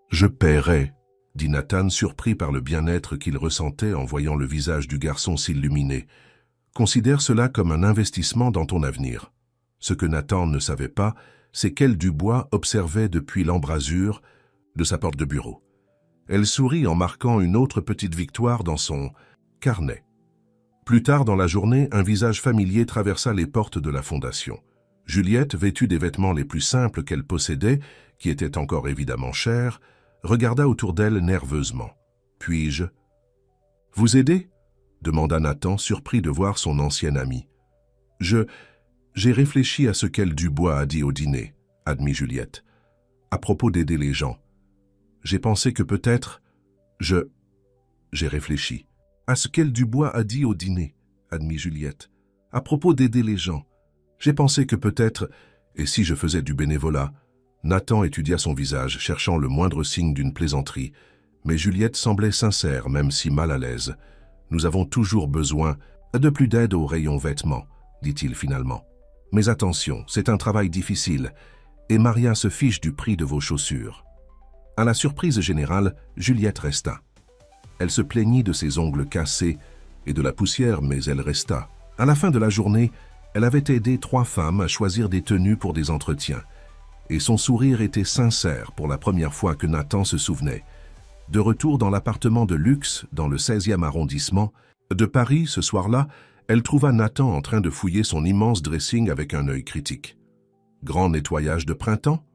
Je paierai, » dit Nathan, surpris par le bien-être qu'il ressentait en voyant le visage du garçon s'illuminer. « Considère cela comme un investissement dans ton avenir. » Ce que Nathan ne savait pas, c'est qu'elle Dubois observait depuis l'embrasure de sa porte de bureau. Elle sourit en marquant une autre petite victoire dans son carnet. Plus tard dans la journée, un visage familier traversa les portes de la fondation. Juliette, vêtue des vêtements les plus simples qu'elle possédait, qui étaient encore évidemment chers, regarda autour d'elle nerveusement. « Puis-je vous aider ?» demanda Nathan, surpris de voir son ancienne amie. « J'ai réfléchi à ce qu'elle Dubois a dit au dîner, » admit Juliette. « À propos d'aider les gens. J'ai pensé que peut-être... J'ai réfléchi. À ce qu'elle Dubois a dit au dîner, » admit Juliette. « À propos d'aider les gens. J'ai pensé que peut-être... Et si je faisais du bénévolat ?» Nathan étudia son visage, cherchant le moindre signe d'une plaisanterie. Mais Juliette semblait sincère, même si mal à l'aise. « Nous avons toujours besoin de plus d'aide au rayon vêtements, » dit-il finalement. « Mais attention, c'est un travail difficile, et Maria se fiche du prix de vos chaussures. » À la surprise générale, Juliette resta. Elle se plaignit de ses ongles cassés et de la poussière, mais elle resta. À la fin de la journée, elle avait aidé 3 femmes à choisir des tenues pour des entretiens. Et son sourire était sincère pour la première fois que Nathan se souvenait. De retour dans l'appartement de luxe, dans le 16e arrondissement de Paris, ce soir-là, elle trouva Nathan en train de fouiller son immense dressing avec un œil critique. « Grand nettoyage de printemps ?»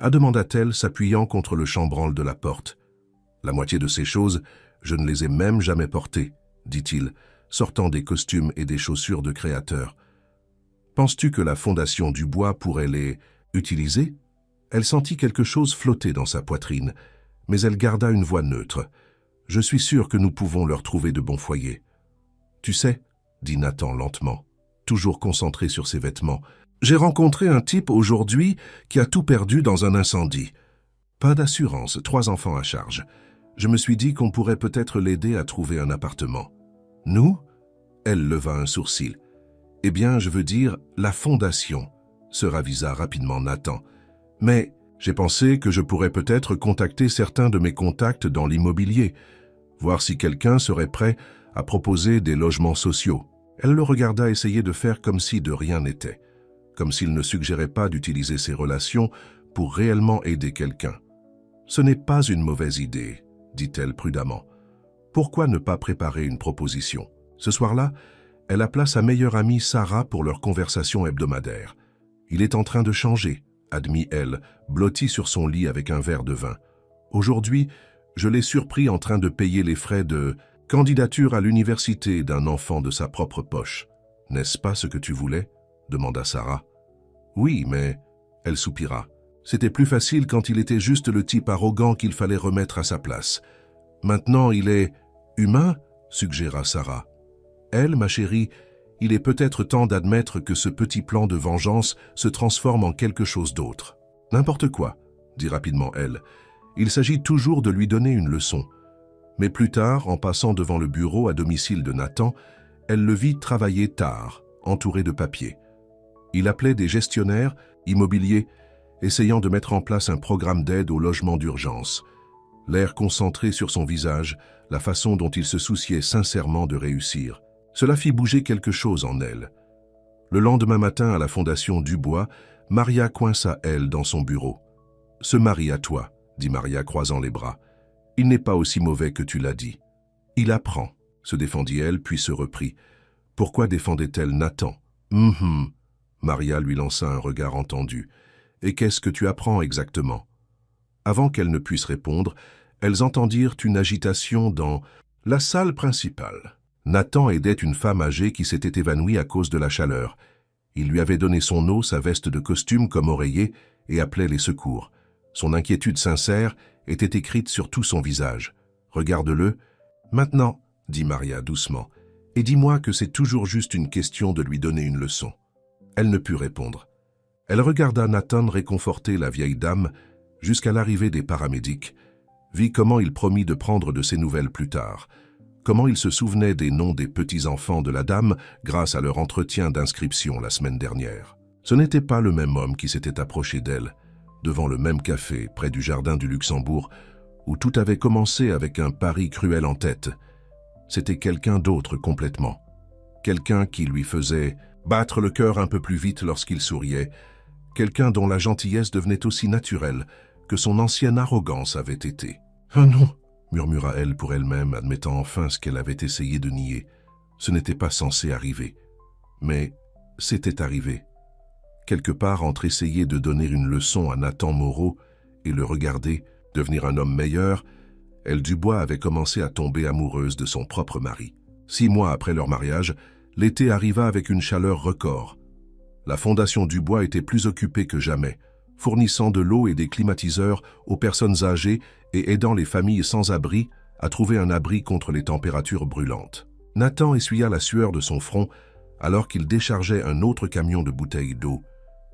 demanda-t-elle, s'appuyant contre le chambranle de la porte. « La moitié de ces choses, je ne les ai même jamais portées, » dit-il, sortant des costumes et des chaussures de créateur. « Penses-tu que la Fondation Dubois pourrait les utiliser ?» Elle sentit quelque chose flotter dans sa poitrine, mais elle garda une voix neutre. « Je suis sûr que nous pouvons leur trouver de bons foyers. »« Tu sais, » dit Nathan lentement, toujours concentré sur ses vêtements, « j'ai rencontré un type aujourd'hui qui a tout perdu dans un incendie. Pas d'assurance, 3 enfants à charge. Je me suis dit qu'on pourrait peut-être l'aider à trouver un appartement. »« Nous ?» Elle leva un sourcil. « Eh bien, je veux dire, la fondation, » se ravisa rapidement Nathan. « Mais j'ai pensé que je pourrais peut-être contacter certains de mes contacts dans l'immobilier, voir si quelqu'un serait prêt à proposer des logements sociaux. » Elle le regarda essayer de faire comme si de rien n'était, comme s'il ne suggérait pas d'utiliser ses relations pour réellement aider quelqu'un. « Ce n'est pas une mauvaise idée, » dit-elle prudemment. « Pourquoi ne pas préparer une proposition ?» Ce soir-là, elle appela sa meilleure amie Sarah pour leur conversation hebdomadaire. « Il est en train de changer, » admit-elle, blottie sur son lit avec un verre de vin. « Aujourd'hui, je l'ai surpris en train de payer les frais de candidature à l'université d'un enfant de sa propre poche. N'est-ce pas ce que tu voulais ?» demanda Sarah. « Oui, mais... » elle soupira. « C'était plus facile quand il était juste le type arrogant qu'il fallait remettre à sa place. Maintenant, il est... humain ?» suggéra Sarah. « Elle, ma chérie, il est peut-être temps d'admettre que ce petit plan de vengeance se transforme en quelque chose d'autre. »« N'importe quoi, » dit rapidement elle. « Il s'agit toujours de lui donner une leçon. » Mais plus tard, en passant devant le bureau à domicile de Nathan, elle le vit travailler tard, entouré de papiers. Il appelait des gestionnaires, immobiliers, essayant de mettre en place un programme d'aide au logement d'urgence. L'air concentré sur son visage, la façon dont il se souciait sincèrement de réussir. Cela fit bouger quelque chose en elle. Le lendemain matin, à la Fondation Dubois, Maria coinça elle dans son bureau. « Ce mari à toi, » dit Maria croisant les bras. « Il n'est pas aussi mauvais que tu l'as dit. »« Il apprend, » se défendit-elle, puis se reprit. Pourquoi défendait-elle Nathan ? Maria lui lança un regard entendu. « Et qu'est-ce que tu apprends exactement ?» Avant qu'elle ne puisse répondre, elles entendirent une agitation dans la salle principale. Nathan aidait une femme âgée qui s'était évanouie à cause de la chaleur. Il lui avait donné son eau, sa veste de costume comme oreiller et appelait les secours. Son inquiétude sincère était écrite sur tout son visage. « Regarde-le. »« Maintenant, » dit Maria doucement, « et dis-moi que c'est toujours juste une question de lui donner une leçon. » Elle ne put répondre. Elle regarda Nathan réconforter la vieille dame jusqu'à l'arrivée des paramédics, vit comment il promit de prendre de ses nouvelles plus tard, Comment il se souvenait des noms des petits-enfants de la dame grâce à leur entretien d'inscription la semaine dernière. Ce n'était pas le même homme qui s'était approché d'elle, devant le même café près du jardin du Luxembourg, où tout avait commencé avec un pari cruel en tête. C'était quelqu'un d'autre complètement. Quelqu'un qui lui faisait battre le cœur un peu plus vite lorsqu'il souriait, quelqu'un dont la gentillesse devenait aussi naturelle que son ancienne arrogance avait été. « Ah non !» murmura-t-elle pour elle-même, admettant enfin ce qu'elle avait essayé de nier. Ce n'était pas censé arriver. Mais c'était arrivé. Quelque part entre essayer de donner une leçon à Nathan Moreau et le regarder devenir un homme meilleur, elle Dubois avait commencé à tomber amoureuse de son propre mari. 6 mois après leur mariage, l'été arriva avec une chaleur record. La Fondation Dubois était plus occupée que jamais, fournissant de l'eau et des climatiseurs aux personnes âgées et aidant les familles sans abri à trouver un abri contre les températures brûlantes. Nathan essuya la sueur de son front alors qu'il déchargeait un autre camion de bouteilles d'eau.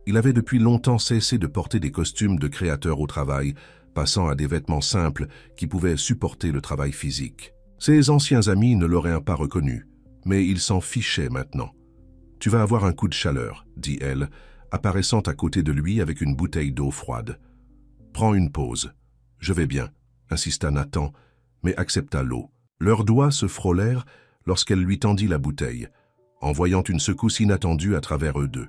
Il avait depuis longtemps cessé de porter des costumes de créateur au travail, passant à des vêtements simples qui pouvaient supporter le travail physique. Ses anciens amis ne l'auraient pas reconnu, mais il s'en fichait maintenant. « Tu vas avoir un coup de chaleur, » dit-elle, apparaissant à côté de lui avec une bouteille d'eau froide. « Prends une pause. »« Je vais bien, » insista Nathan, mais accepta l'eau. Leurs doigts se frôlèrent lorsqu'elle lui tendit la bouteille, en voyant une secousse inattendue à travers eux deux.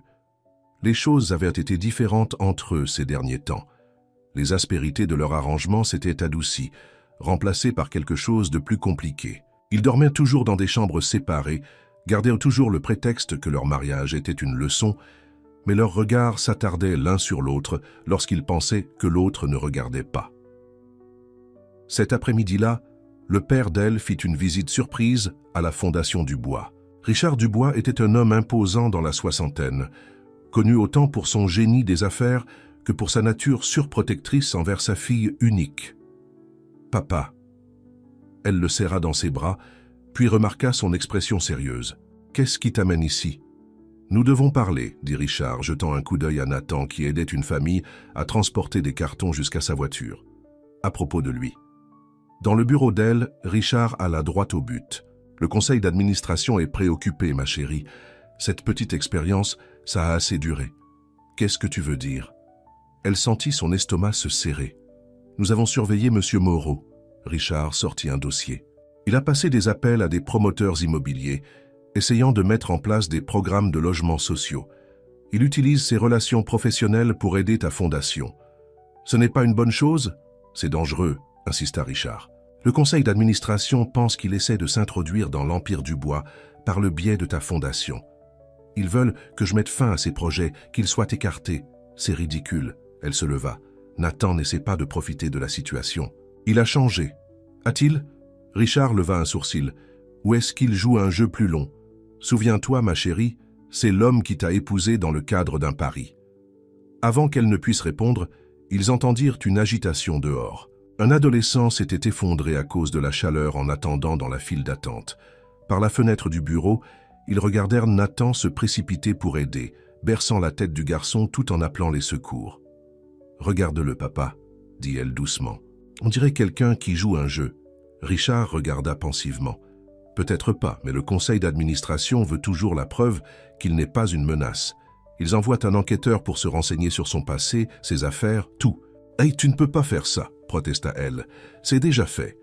Les choses avaient été différentes entre eux ces derniers temps. Les aspérités de leur arrangement s'étaient adoucies, remplacées par quelque chose de plus compliqué. Ils dormaient toujours dans des chambres séparées, gardaient toujours le prétexte que leur mariage était une leçon, mais leurs regards s'attardaient l'un sur l'autre lorsqu'ils pensaient que l'autre ne regardait pas. Cet après-midi-là, le père d'elle fit une visite surprise à la Fondation Dubois. Richard Dubois était un homme imposant dans la soixantaine, connu autant pour son génie des affaires que pour sa nature surprotectrice envers sa fille unique. « Papa !» Elle le serra dans ses bras, puis remarqua son expression sérieuse. « Qu'est-ce qui t'amène ici ?»« Nous devons parler, » dit Richard, jetant un coup d'œil à Nathan qui aidait une famille à transporter des cartons jusqu'à sa voiture. À propos de lui. Dans le bureau d'elle, Richard alla droit au but. « Le conseil d'administration est préoccupé, ma chérie. Cette petite expérience, ça a assez duré. Qu'est-ce que tu veux dire ?» Elle sentit son estomac se serrer. « Nous avons surveillé M. Moreau. » Richard sortit un dossier. Il a passé des appels à des promoteurs immobiliers, essayant de mettre en place des programmes de logements sociaux. Il utilise ses relations professionnelles pour aider ta fondation. « Ce n'est pas une bonne chose ?»« C'est dangereux, » insista Richard. « Le conseil d'administration pense qu'il essaie de s'introduire dans l'Empire du Bois par le biais de ta fondation. Ils veulent que je mette fin à ces projets, qu'ils soient écartés. C'est ridicule. » Elle se leva. Nathan n'essaie pas de profiter de la situation. « Il a changé. A-t-il » Richard leva un sourcil. « Ou est-ce qu'il joue un jeu plus long ? Souviens-toi, ma chérie, c'est l'homme qui t'a épousée dans le cadre d'un pari. » Avant qu'elle ne puisse répondre, ils entendirent une agitation dehors. Un adolescent s'était effondré à cause de la chaleur en attendant dans la file d'attente. Par la fenêtre du bureau, ils regardèrent Nathan se précipiter pour aider, berçant la tête du garçon tout en appelant les secours. « Regarde-le, papa, » dit-elle doucement. « On dirait quelqu'un qui joue un jeu. » Richard regarda pensivement. « Peut-être pas, mais le conseil d'administration veut toujours la preuve qu'il n'est pas une menace. Ils envoient un enquêteur pour se renseigner sur son passé, ses affaires, tout. « Hey, tu ne peux pas faire ça !» protesta-elle. « C'est déjà fait. »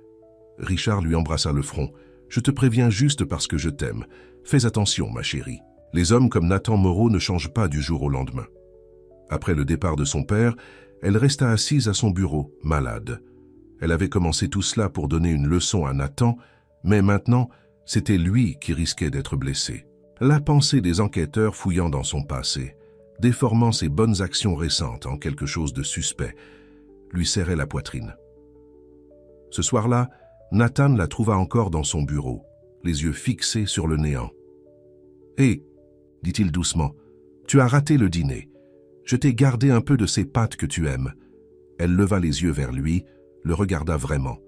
Richard lui embrassa le front. « Je te préviens juste parce que je t'aime. Fais attention, ma chérie. Les hommes comme Nathan Moreau ne changent pas du jour au lendemain. » Après le départ de son père, elle resta assise à son bureau, malade. Elle avait commencé tout cela pour donner une leçon à Nathan, mais maintenant, c'était lui qui risquait d'être blessé. La pensée des enquêteurs fouillant dans son passé, déformant ses bonnes actions récentes en quelque chose de suspect, lui serrait la poitrine. Ce soir-là, Nathan la trouva encore dans son bureau, les yeux fixés sur le néant. « Hé, dit-il doucement, tu as raté le dîner. Je t'ai gardé un peu de ces pâtes que tu aimes. » Elle leva les yeux vers lui, le regarda vraiment.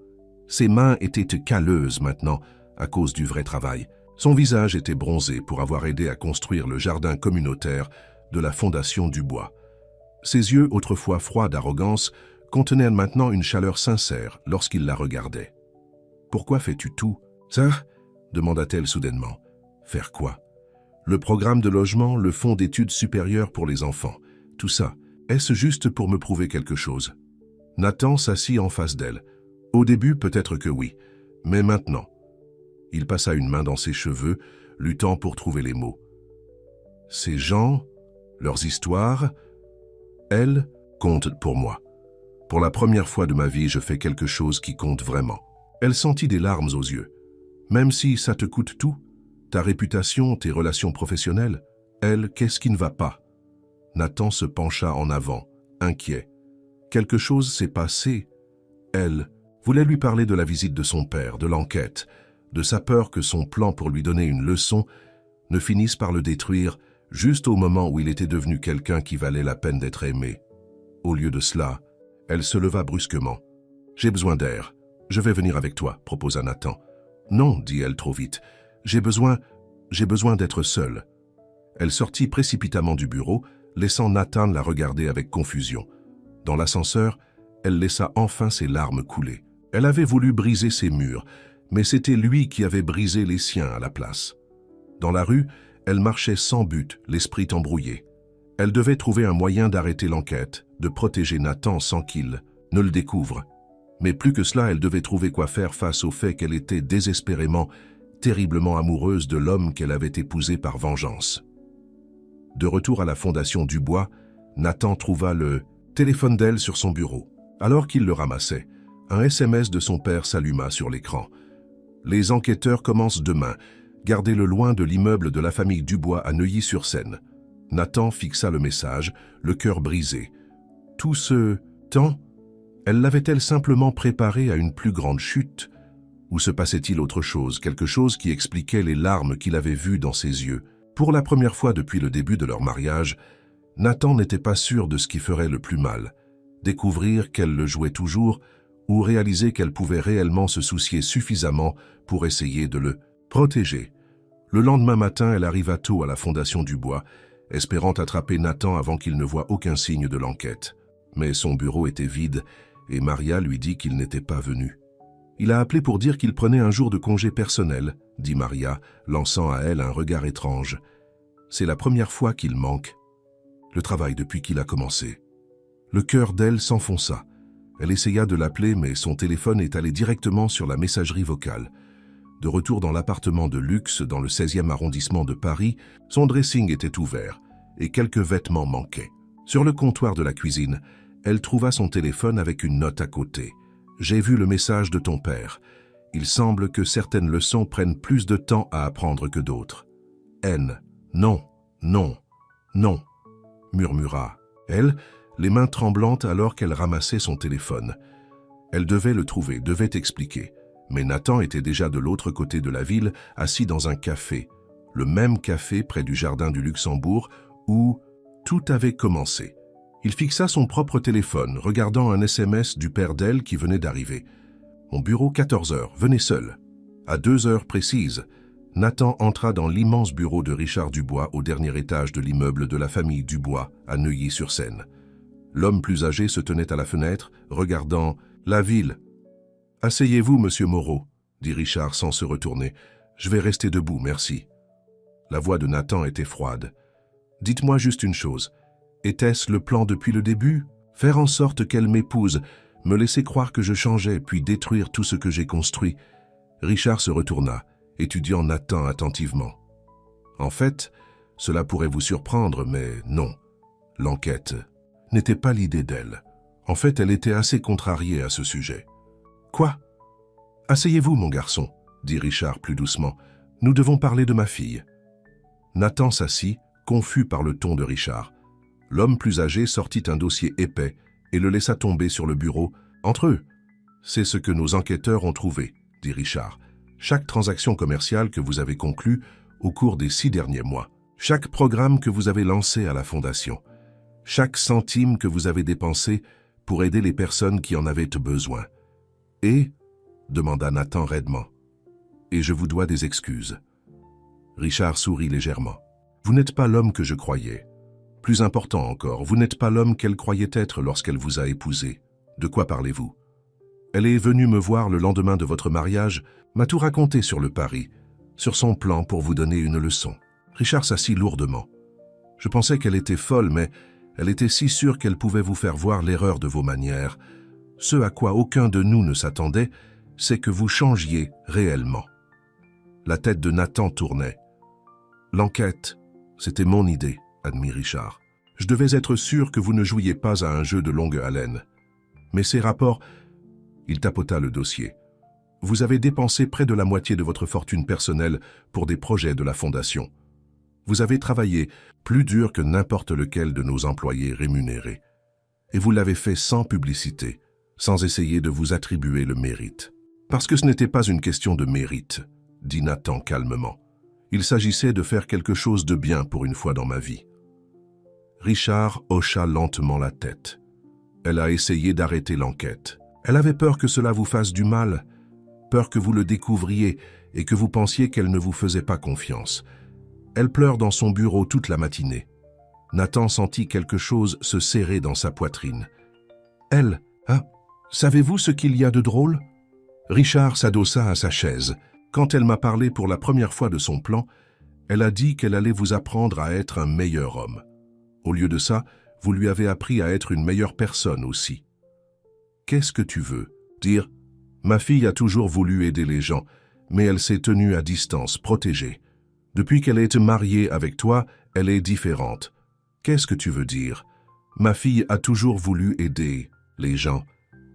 Ses mains étaient calleuses maintenant, à cause du vrai travail. Son visage était bronzé pour avoir aidé à construire le jardin communautaire de la Fondation Dubois. Ses yeux, autrefois froids d'arrogance, contenaient maintenant une chaleur sincère lorsqu'il la regardait. « Pourquoi fais-tu tout ?» Ça? Demanda-t-elle soudainement. Faire quoi? Le programme de logement, le fonds d'études supérieures pour les enfants. Tout ça, est-ce juste pour me prouver quelque chose? Nathan s'assit en face d'elle. Au début, peut-être que oui, mais maintenant. Il passa une main dans ses cheveux, luttant pour trouver les mots. Ces gens, leurs histoires, elles, comptent pour moi. Pour la première fois de ma vie, je fais quelque chose qui compte vraiment. Elle sentit des larmes aux yeux. Même si ça te coûte tout, ta réputation, tes relations professionnelles, elle, qu'est-ce qui ne va pas? Nathan se pencha en avant, inquiet. Quelque chose s'est passé. Elle voulait lui parler de la visite de son père, de l'enquête, de sa peur que son plan pour lui donner une leçon ne finisse par le détruire juste au moment où il était devenu quelqu'un qui valait la peine d'être aimé. Au lieu de cela, elle se leva brusquement. « J'ai besoin d'air. Je vais venir avec toi, » proposa Nathan. « Non, dit-elle trop vite. J'ai besoin d'être seule. » Elle sortit précipitamment du bureau, laissant Nathan la regarder avec confusion. Dans l'ascenseur, elle laissa enfin ses larmes couler. Elle avait voulu briser ses murs, mais c'était lui qui avait brisé les siens à la place. Dans la rue, elle marchait sans but, l'esprit embrouillé. Elle devait trouver un moyen d'arrêter l'enquête, de protéger Nathan sans qu'il ne le découvre. Mais plus que cela, elle devait trouver quoi faire face au fait qu'elle était désespérément, terriblement amoureuse de l'homme qu'elle avait épousé par vengeance. De retour à la fondation Dubois, Nathan trouva le téléphone d'elle sur son bureau. Alors qu'il le ramassait, un SMS de son père s'alluma sur l'écran. « Les enquêteurs commencent demain. Gardez-le loin de l'immeuble de la famille Dubois à Neuilly-sur-Seine. » Nathan fixa le message, le cœur brisé. Tout ce temps, elle l'avait-elle simplement préparé à une plus grande chute? Ou se passait-il autre chose, quelque chose qui expliquait les larmes qu'il avait vues dans ses yeux? Pour la première fois depuis le début de leur mariage, Nathan n'était pas sûr de ce qui ferait le plus mal. Découvrir qu'elle le jouait toujours ou réaliser qu'elle pouvait réellement se soucier suffisamment pour essayer de le protéger. Le lendemain matin, elle arriva tôt à la fondation Dubois, espérant attraper Nathan avant qu'il ne voie aucun signe de l'enquête. Mais son bureau était vide et Maria lui dit qu'il n'était pas venu. « Il a appelé pour dire qu'il prenait un jour de congé personnel, » dit Maria, lançant à elle un regard étrange. « C'est la première fois qu'il manque. Le travail depuis qu'il a commencé. » Le cœur d'elle s'enfonça. Elle essaya de l'appeler, mais son téléphone est allé directement sur la messagerie vocale. De retour dans l'appartement de luxe dans le 16e arrondissement de Paris, son dressing était ouvert et quelques vêtements manquaient. Sur le comptoir de la cuisine, elle trouva son téléphone avec une note à côté. « J'ai vu le message de ton père. Il semble que certaines leçons prennent plus de temps à apprendre que d'autres. »« N. Non, non, non, » murmura elle, les mains tremblantes alors qu'elle ramassait son téléphone. Elle devait le trouver, devait expliquer. Mais Nathan était déjà de l'autre côté de la ville, assis dans un café, le même café près du jardin du Luxembourg où tout avait commencé. Il fixa son propre téléphone, regardant un SMS du père d'elle qui venait d'arriver. « Mon bureau, 14 heures, venez seul. » À 2 heures précises, Nathan entra dans l'immense bureau de Richard Dubois au dernier étage de l'immeuble de la famille Dubois à Neuilly-sur-Seine. L'homme plus âgé se tenait à la fenêtre, regardant la ville. « Asseyez-vous, monsieur Moreau, » dit Richard sans se retourner. « Je vais rester debout, merci. » La voix de Nathan était froide. « Dites-moi juste une chose. Était-ce le plan depuis le début? Faire en sorte qu'elle m'épouse, me laisser croire que je changeais, puis détruire tout ce que j'ai construit. » Richard se retourna, étudiant Nathan attentivement. « En fait, cela pourrait vous surprendre, mais non. L'enquête n'était pas l'idée d'elle. En fait, elle était assez contrariée à ce sujet. « Quoi? Asseyez-vous, mon garçon, » dit Richard plus doucement. « Nous devons parler de ma fille. » Nathan s'assit, confus par le ton de Richard. L'homme plus âgé sortit un dossier épais et le laissa tomber sur le bureau. « Entre eux, c'est ce que nos enquêteurs ont trouvé, » dit Richard. « Chaque transaction commerciale que vous avez conclue au cours des 6 derniers mois, chaque programme que vous avez lancé à la Fondation, chaque centime que vous avez dépensé pour aider les personnes qui en avaient besoin. Et, demanda Nathan raidement, et je vous dois des excuses. » Richard sourit légèrement. « Vous n'êtes pas l'homme que je croyais. Plus important encore, vous n'êtes pas l'homme qu'elle croyait être lorsqu'elle vous a épousé. De quoi parlez-vous? » Elle est venue me voir le lendemain de votre mariage, m'a tout raconté sur le pari, sur son plan pour vous donner une leçon. » Richard s'assit lourdement. « Je pensais qu'elle était folle, mais elle était si sûre qu'elle pouvait vous faire voir l'erreur de vos manières. Ce à quoi aucun de nous ne s'attendait, c'est que vous changiez réellement. » La tête de Nathan tournait. « L'enquête, c'était mon idée, » admit Richard. « Je devais être sûr que vous ne jouiez pas à un jeu de longue haleine. Mais ces rapports... » Il tapota le dossier. « Vous avez dépensé près de la moitié de votre fortune personnelle pour des projets de la Fondation. Vous avez travaillé plus dur que n'importe lequel de nos employés rémunérés. Et vous l'avez fait sans publicité, sans essayer de vous attribuer le mérite. Parce que ce n'était pas une question de mérite, dit Nathan calmement. Il s'agissait de faire quelque chose de bien pour une fois dans ma vie. » Richard hocha lentement la tête. Elle a essayé d'arrêter l'enquête. Elle avait peur que cela vous fasse du mal, peur que vous le découvriez et que vous pensiez qu'elle ne vous faisait pas confiance. Elle pleure dans son bureau toute la matinée. Nathan sentit quelque chose se serrer dans sa poitrine. « Elle, hein? Savez-vous ce qu'il y a de drôle ?» Richard s'adossa à sa chaise. Quand elle m'a parlé pour la première fois de son plan, elle a dit qu'elle allait vous apprendre à être un meilleur homme. Au lieu de ça, vous lui avez appris à être une meilleure personne aussi. Qu'est-ce que tu veux dire? Ma fille a toujours voulu aider les gens, mais elle s'est tenue à distance, protégée. Depuis qu'elle est mariée avec toi, elle est différente. Qu'est-ce que tu veux dire? Ma fille a toujours voulu aider les gens,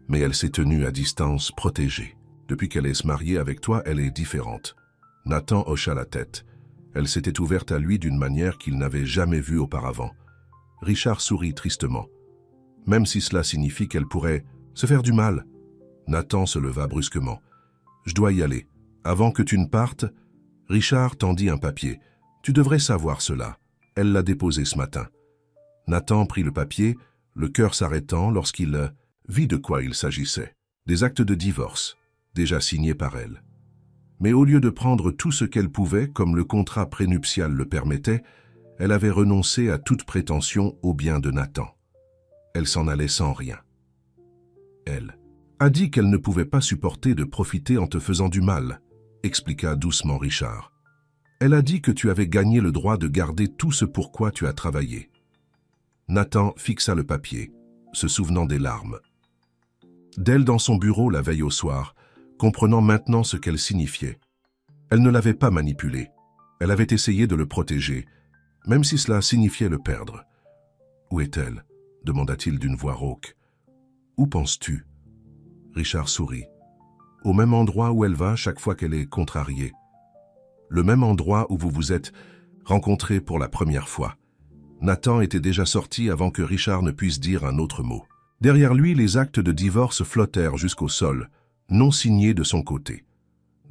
mais elle s'est tenue à distance, protégée. Depuis qu'elle est mariée avec toi, elle est différente. Nathan hocha la tête. Elle s'était ouverte à lui d'une manière qu'il n'avait jamais vue auparavant. Richard sourit tristement. Même si cela signifie qu'elle pourrait se faire du mal. Nathan se leva brusquement. « Je dois y aller. Avant que tu ne partes... » Richard tendit un papier. « Tu devrais savoir cela. Elle l'a déposé ce matin. » Nathan prit le papier, le cœur s'arrêtant lorsqu'il vit de quoi il s'agissait. Des actes de divorce, déjà signés par elle. Mais au lieu de prendre tout ce qu'elle pouvait, comme le contrat prénuptial le permettait, elle avait renoncé à toute prétention au bien de Nathan. Elle s'en allait sans rien. Elle a dit qu'elle ne pouvait pas supporter de profiter en te faisant du mal, expliqua doucement Richard. Elle a dit que tu avais gagné le droit de garder tout ce pour quoi tu as travaillé. Nathan fixa le papier, se souvenant des larmes. D'elle dans son bureau la veille au soir, comprenant maintenant ce qu'elle signifiait. Elle ne l'avait pas manipulé. Elle avait essayé de le protéger, même si cela signifiait le perdre. « Où est-elle » demanda-t-il d'une voix rauque. « Où penses-tu » Richard sourit. « Au même endroit où elle va chaque fois qu'elle est contrariée. Le même endroit où vous vous êtes rencontrés pour la première fois. » Nathan était déjà sorti avant que Richard ne puisse dire un autre mot. Derrière lui, les actes de divorce flottèrent jusqu'au sol, non signés de son côté.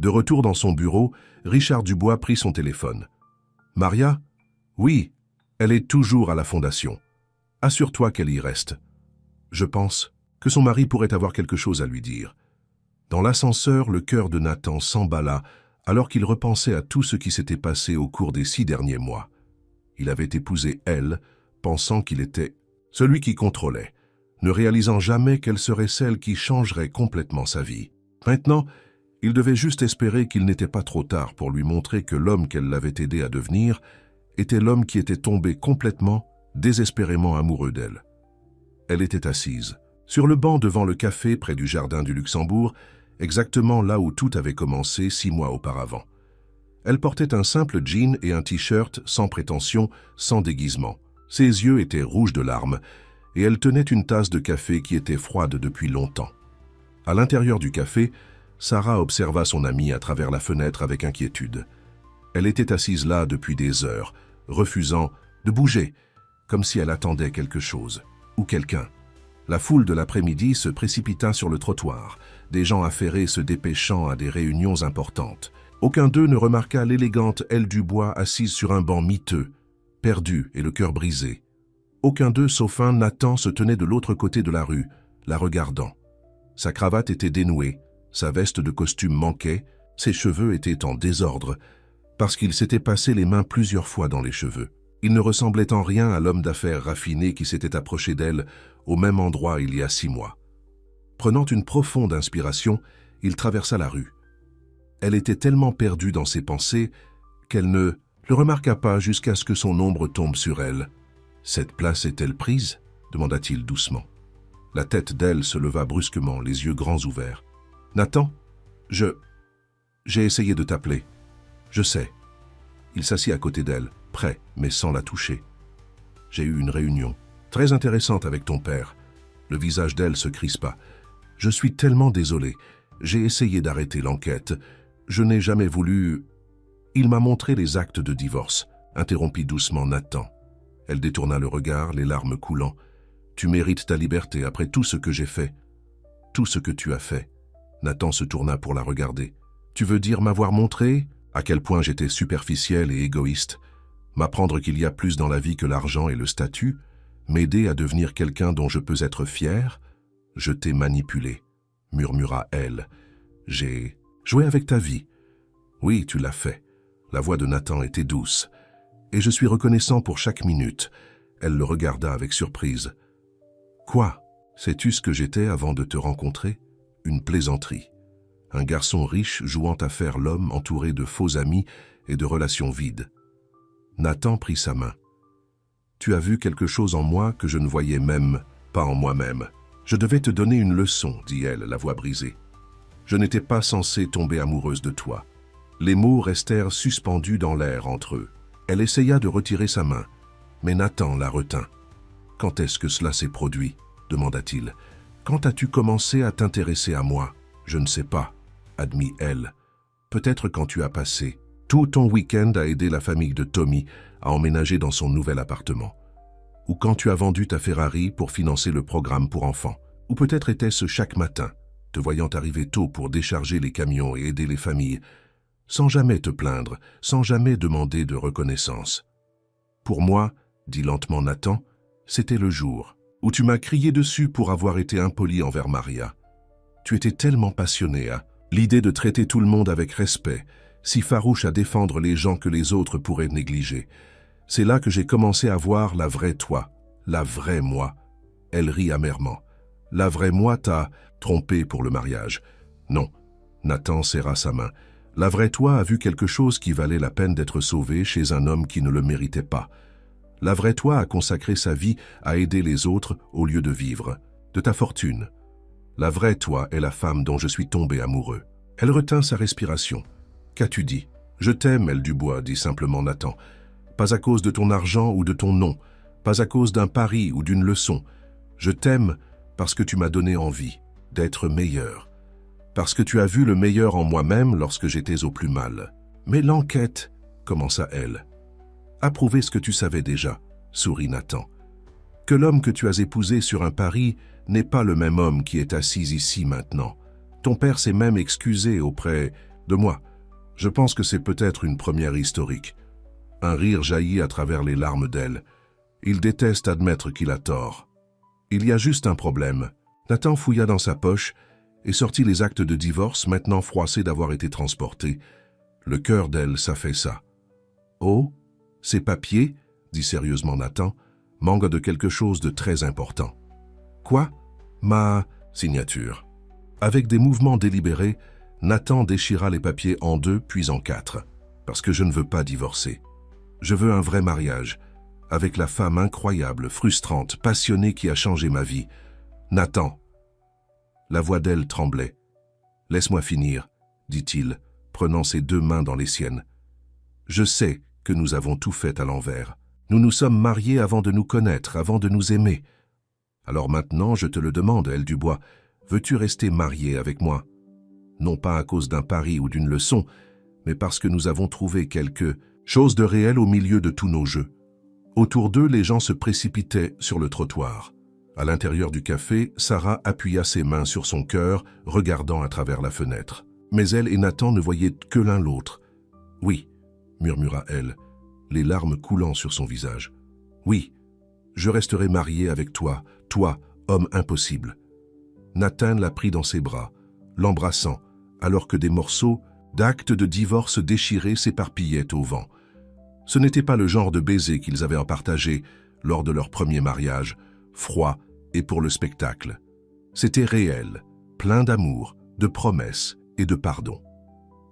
De retour dans son bureau, Richard Dubois prit son téléphone. « Maria ? Oui, elle est toujours à la fondation. Assure-toi qu'elle y reste. Je pense que son mari pourrait avoir quelque chose à lui dire. » Dans l'ascenseur, le cœur de Nathan s'emballa alors qu'il repensait à tout ce qui s'était passé au cours des 6 derniers mois. Il avait épousé elle, pensant qu'il était celui qui contrôlait, ne réalisant jamais qu'elle serait celle qui changerait complètement sa vie. Maintenant, il devait juste espérer qu'il n'était pas trop tard pour lui montrer que l'homme qu'elle l'avait aidé à devenir était l'homme qui était tombé complètement, désespérément amoureux d'elle. Elle était assise, sur le banc devant le café près du jardin du Luxembourg, exactement là où tout avait commencé 6 mois auparavant. Elle portait un simple jean et un t-shirt sans prétention, sans déguisement. Ses yeux étaient rouges de larmes et elle tenait une tasse de café qui était froide depuis longtemps. À l'intérieur du café, Sarah observa son amie à travers la fenêtre avec inquiétude. Elle était assise là depuis des heures, refusant de bouger, comme si elle attendait quelque chose, ou quelqu'un. La foule de l'après-midi se précipita sur le trottoir, des gens affairés se dépêchant à des réunions importantes. Aucun d'eux ne remarqua l'élégante Elle Dubois assise sur un banc miteux, perdue et le cœur brisé. Aucun d'eux, sauf un, Nathan, se tenait de l'autre côté de la rue, la regardant. Sa cravate était dénouée, sa veste de costume manquait, ses cheveux étaient en désordre, parce qu'il s'était passé les mains plusieurs fois dans les cheveux. Il ne ressemblait en rien à l'homme d'affaires raffiné qui s'était approché d'elle au même endroit il y a 6 mois. Prenant une profonde inspiration, il traversa la rue. Elle était tellement perdue dans ses pensées qu'elle ne le remarqua pas jusqu'à ce que son ombre tombe sur elle. « Cette place est-elle prise ?» demanda-t-il doucement. La tête d'elle se leva brusquement, les yeux grands ouverts. « Nathan, j'ai essayé de t'appeler. Je sais. » Il s'assit à côté d'elle, prêt, mais sans la toucher. « J'ai eu une réunion très intéressante avec ton père. » Le visage d'elle se crispa. « Je suis tellement désolé. J'ai essayé d'arrêter l'enquête. Je n'ai jamais voulu... » Il m'a montré les actes de divorce, interrompit doucement Nathan. Elle détourna le regard, les larmes coulant. « Tu mérites ta liberté après tout ce que j'ai fait. Tout ce que tu as fait. » Nathan se tourna pour la regarder. « Tu veux dire m'avoir montré à quel point j'étais superficiel et égoïste? M'apprendre qu'il y a plus dans la vie que l'argent et le statut? M'aider à devenir quelqu'un dont je peux être fier? Je t'ai manipulé, » murmura elle. « J'ai joué avec ta vie. Oui, tu l'as fait. » La voix de Nathan était douce. « Et je suis reconnaissant pour chaque minute. » Elle le regarda avec surprise. « Quoi? Sais-tu ce que j'étais avant de te rencontrer? Une plaisanterie. Un garçon riche jouant à faire l'homme entouré de faux amis et de relations vides. » Nathan prit sa main. « Tu as vu quelque chose en moi que je ne voyais même pas en moi-même. Je devais te donner une leçon, dit-elle, la voix brisée. Je n'étais pas censée tomber amoureuse de toi. » Les mots restèrent suspendus dans l'air entre eux. Elle essaya de retirer sa main, mais Nathan la retint. « Quand est-ce que cela s'est produit ?» demanda-t-il. « Quand as-tu commencé à t'intéresser à moi ?»« Je ne sais pas, » admit elle. « Peut-être quand tu as passé tout ton week-end à aider la famille de Tommy à emménager dans son nouvel appartement. Ou quand tu as vendu ta Ferrari pour financer le programme pour enfants. Ou peut-être était-ce chaque matin, te voyant arriver tôt pour décharger les camions et aider les familles, sans jamais te plaindre, sans jamais demander de reconnaissance. Pour moi, dit lentement Nathan, c'était le jour où tu m'as crié dessus pour avoir été impoli envers Maria. Tu étais tellement passionné à l'idée de traiter tout le monde avec respect, si farouche à défendre les gens que les autres pourraient négliger. C'est là que j'ai commencé à voir la vraie toi, la vraie moi. Elle rit amèrement. La vraie moi t'a trompé pour le mariage. Non, Nathan serra sa main. La vraie toi a vu quelque chose qui valait la peine d'être sauvé chez un homme qui ne le méritait pas. La vraie toi a consacré sa vie à aider les autres au lieu de vivre, de ta fortune. La vraie toi est la femme dont je suis tombé amoureux. Elle retint sa respiration. Qu'as-tu dit? Je t'aime, elle Dubois, dit simplement Nathan. Pas à cause de ton argent ou de ton nom, pas à cause d'un pari ou d'une leçon. Je t'aime parce que tu m'as donné envie d'être meilleur. Parce que tu as vu le meilleur en moi-même lorsque j'étais au plus mal. Mais l'enquête, commença elle. A prouvé ce que tu savais déjà, sourit Nathan. Que l'homme que tu as épousé sur un pari n'est pas le même homme qui est assis ici maintenant. Ton père s'est même excusé auprès de moi. Je pense que c'est peut-être une première historique. Un rire jaillit à travers les larmes d'elle. Il déteste admettre qu'il a tort. Il y a juste un problème. Nathan fouilla dans sa poche et sortit les actes de divorce maintenant froissés d'avoir été transportés. Le cœur d'elle s'affaissa. « Oh, ces papiers, dit sérieusement Nathan, manquent de quelque chose de très important. »« Quoi ?»« Ma signature. » Avec des mouvements délibérés, Nathan déchira les papiers en deux puis en quatre. « Parce que je ne veux pas divorcer. Je veux un vrai mariage, avec la femme incroyable, frustrante, passionnée qui a changé ma vie. Nathan. » La voix d'elle tremblait. « Laisse-moi finir, » dit-il, prenant ses deux mains dans les siennes. « Je sais que nous avons tout fait à l'envers. Nous nous sommes mariés avant de nous connaître, avant de nous aimer. Alors maintenant, je te le demande, elle Dubois, veux-tu rester mariée avec moi? Non pas à cause d'un pari ou d'une leçon, mais parce que nous avons trouvé quelque chose de réel au milieu de tous nos jeux. » Autour d'eux, les gens se précipitaient sur le trottoir. À l'intérieur du café, Sarah appuya ses mains sur son cœur, regardant à travers la fenêtre. Mais elle et Nathan ne voyaient que l'un l'autre. « Oui, » murmura-elle, les larmes coulant sur son visage. « Oui, je resterai mariée avec toi, toi, homme impossible. » Nathan la prit dans ses bras, l'embrassant, alors que des morceaux d'actes de divorce déchirés s'éparpillaient au vent. Ce n'était pas le genre de baiser qu'ils avaient partagé lors de leur premier mariage, froid et pour le spectacle. C'était réel, plein d'amour, de promesses et de pardon.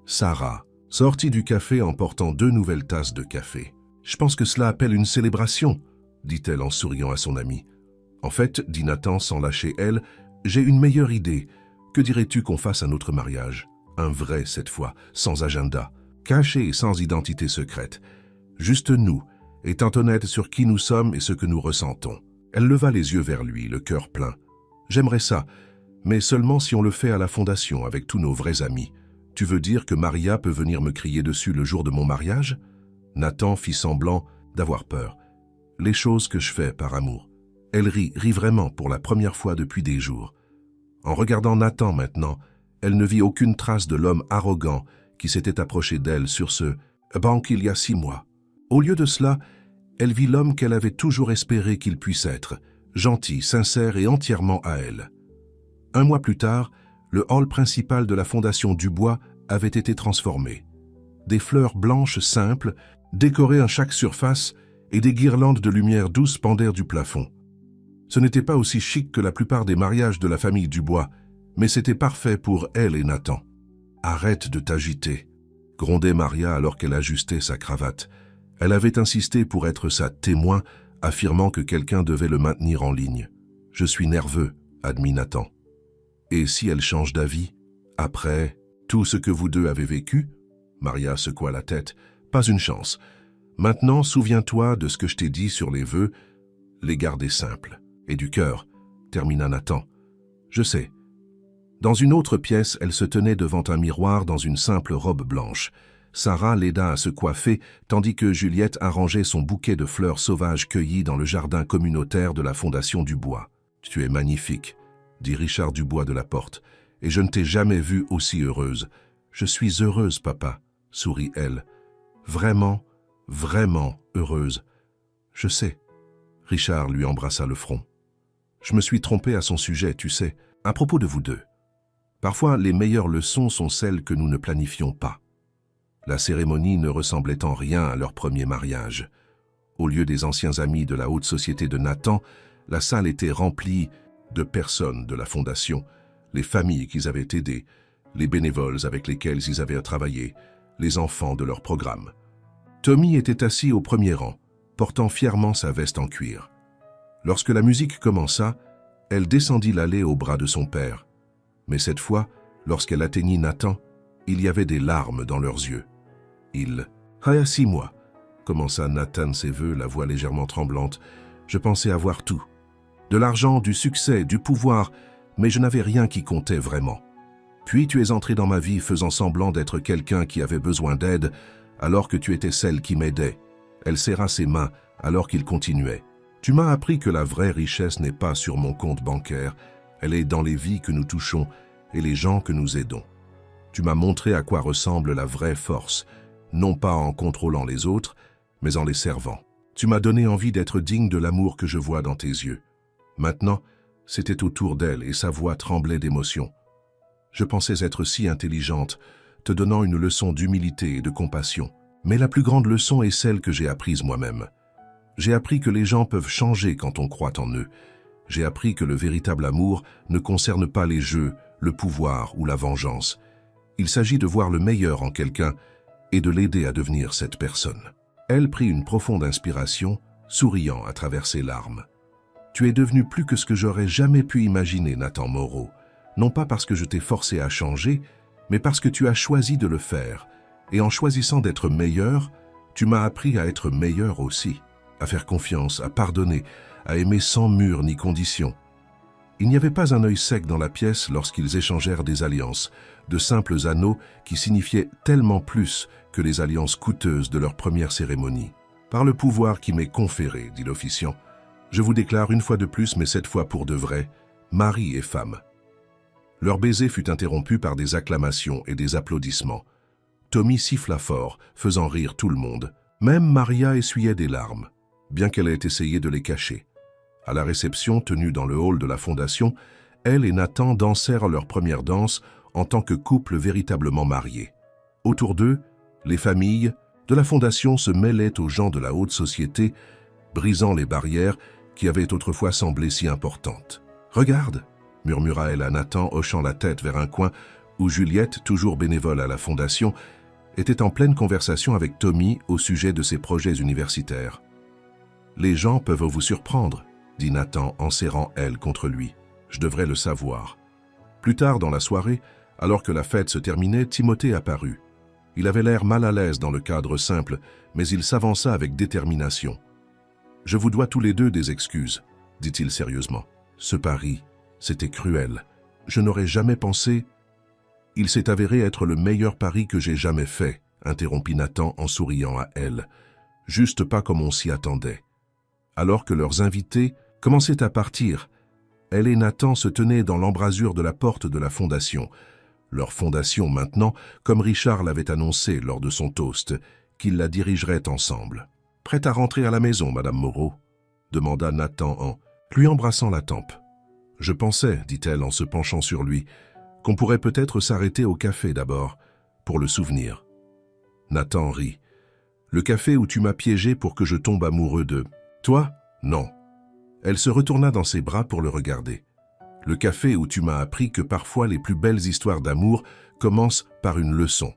Sarah sortit du café en portant 2 nouvelles tasses de café. « Je pense que cela appelle une célébration », dit-elle en souriant à son ami. « En fait, dit Nathan sans lâcher elle, j'ai une meilleure idée. Que dirais-tu qu'on fasse un autre mariage? Un vrai cette fois, sans agenda, caché et sans identité secrète. Juste nous, étant honnêtes sur qui nous sommes et ce que nous ressentons. » Elle leva les yeux vers lui, le cœur plein. « J'aimerais ça, mais seulement si on le fait à la fondation avec tous nos vrais amis. Tu veux dire que Maria peut venir me crier dessus le jour de mon mariage ?» Nathan fit semblant d'avoir peur. « Les choses que je fais par amour. » Elle rit vraiment pour la première fois depuis des jours. En regardant Nathan maintenant, elle ne vit aucune trace de l'homme arrogant qui s'était approché d'elle sur ce banc il y a 6 mois. Au lieu de cela, elle vit l'homme qu'elle avait toujours espéré qu'il puisse être, gentil, sincère et entièrement à elle. 1 mois plus tard, le hall principal de la Fondation Dubois avait été transformé. Des fleurs blanches simples, décorées à chaque surface, et des guirlandes de lumière douce pendaient du plafond. Ce n'était pas aussi chic que la plupart des mariages de la famille Dubois, mais c'était parfait pour elle et Nathan. « Arrête de t'agiter », grondait Maria alors qu'elle ajustait sa cravate. Elle avait insisté pour être sa témoin, affirmant que quelqu'un devait le maintenir en ligne. « Je suis nerveux », admit Nathan. « Et si elle change d'avis, après tout ce que vous deux avez vécu ?» Maria secoua la tête. « Pas une chance. Maintenant, souviens-toi de ce que je t'ai dit sur les vœux, les garder simples. Et du cœur, termina Nathan. Je sais. » Dans une autre pièce, elle se tenait devant un miroir dans une simple robe blanche. Sarah l'aida à se coiffer, tandis que Juliette arrangeait son bouquet de fleurs sauvages cueillies dans le jardin communautaire de la Fondation Dubois. « Tu es magnifique, » dit Richard Dubois de la porte, « et je ne t'ai jamais vue aussi heureuse. »« Je suis heureuse, papa, » sourit elle. « Vraiment, vraiment heureuse. »« Je sais. » Richard lui embrassa le front. « Je me suis trompé à son sujet, tu sais, à propos de vous deux. Parfois, les meilleures leçons sont celles que nous ne planifions pas. » La cérémonie ne ressemblait en rien à leur premier mariage. Au lieu des anciens amis de la haute société de Nathan, la salle était remplie de personnes de la Fondation, les familles qu'ils avaient aidées, les bénévoles avec lesquels ils avaient travaillé, les enfants de leur programme. Tommy était assis au premier rang, portant fièrement sa veste en cuir. Lorsque la musique commença, elle descendit l'allée au bras de son père. Mais cette fois, lorsqu'elle atteignit Nathan, il y avait des larmes dans leurs yeux. « Il y a 6 mois, commença Nathan ses vœux, la voix légèrement tremblante. Je pensais avoir tout. De l'argent, du succès, du pouvoir, mais je n'avais rien qui comptait vraiment. Puis tu es entrée dans ma vie faisant semblant d'être quelqu'un qui avait besoin d'aide, alors que tu étais celle qui m'aidait. » Elle serra ses mains alors qu'il continuait. « Tu m'as appris que la vraie richesse n'est pas sur mon compte bancaire, elle est dans les vies que nous touchons et les gens que nous aidons. Tu m'as montré à quoi ressemble la vraie force, non pas en contrôlant les autres, mais en les servant. Tu m'as donné envie d'être digne de l'amour que je vois dans tes yeux. Maintenant, c'était au tour d'elle et sa voix tremblait d'émotion. Je pensais être si intelligente, te donnant une leçon d'humilité et de compassion. Mais la plus grande leçon est celle que j'ai apprise moi-même. J'ai appris que les gens peuvent changer quand on croit en eux. J'ai appris que le véritable amour ne concerne pas les jeux, le pouvoir ou la vengeance. Il s'agit de voir le meilleur en quelqu'un et de l'aider à devenir cette personne. » Elle prit une profonde inspiration, souriant à travers ses larmes. « Tu es devenu plus que ce que j'aurais jamais pu imaginer, Nathan Moreau. Non pas parce que je t'ai forcé à changer, mais parce que tu as choisi de le faire. Et en choisissant d'être meilleur, tu m'as appris à être meilleur aussi, à faire confiance, à pardonner, à aimer sans mur ni condition. » Il n'y avait pas un œil sec dans la pièce lorsqu'ils échangèrent des alliances, de simples anneaux qui signifiaient tellement plus que les alliances coûteuses de leur première cérémonie. « Par le pouvoir qui m'est conféré, dit l'officiant, je vous déclare une fois de plus, mais cette fois pour de vrai, mari et femme. » Leur baiser fut interrompu par des acclamations et des applaudissements. Tommy siffla fort, faisant rire tout le monde. Même Maria essuyait des larmes, bien qu'elle ait essayé de les cacher. À la réception tenue dans le hall de la Fondation, elle et Nathan dansèrent leur première danse en tant que couple véritablement marié. Autour d'eux, les familles de la Fondation se mêlaient aux gens de la haute société, brisant les barrières qui avaient autrefois semblé si importantes. « Regarde !» murmura-elle à Nathan, hochant la tête vers un coin où Juliette, toujours bénévole à la fondation, était en pleine conversation avec Tommy au sujet de ses projets universitaires. « Les gens peuvent vous surprendre, » dit Nathan en serrant elle contre lui. « Je devrais le savoir. » Plus tard dans la soirée, alors que la fête se terminait, Timothée apparut. Il avait l'air mal à l'aise dans le cadre simple, mais il s'avança avec détermination. « Je vous dois tous les deux des excuses, » dit-il sérieusement. « Ce pari, c'était cruel. Je n'aurais jamais pensé... » « Il s'est avéré être le meilleur pari que j'ai jamais fait, » interrompit Nathan en souriant à elle. « Juste pas comme on s'y attendait. » Alors que leurs invités commençaient à partir, elle et Nathan se tenaient dans l'embrasure de la porte de la fondation. Leur fondation maintenant, comme Richard l'avait annoncé lors de son toast, qu'ils la dirigeraient ensemble. « Prête à rentrer à la maison, Madame Moreau ?» demanda Nathan en lui embrassant la tempe. « Je pensais, dit-elle en se penchant sur lui, qu'on pourrait peut-être s'arrêter au café d'abord, pour le souvenir. » Nathan rit. « Le café où tu m'as piégé pour que je tombe amoureux de... Toi? Non. » Elle se retourna dans ses bras pour le regarder. « Le café où tu m'as appris que parfois les plus belles histoires d'amour commencent par une leçon. »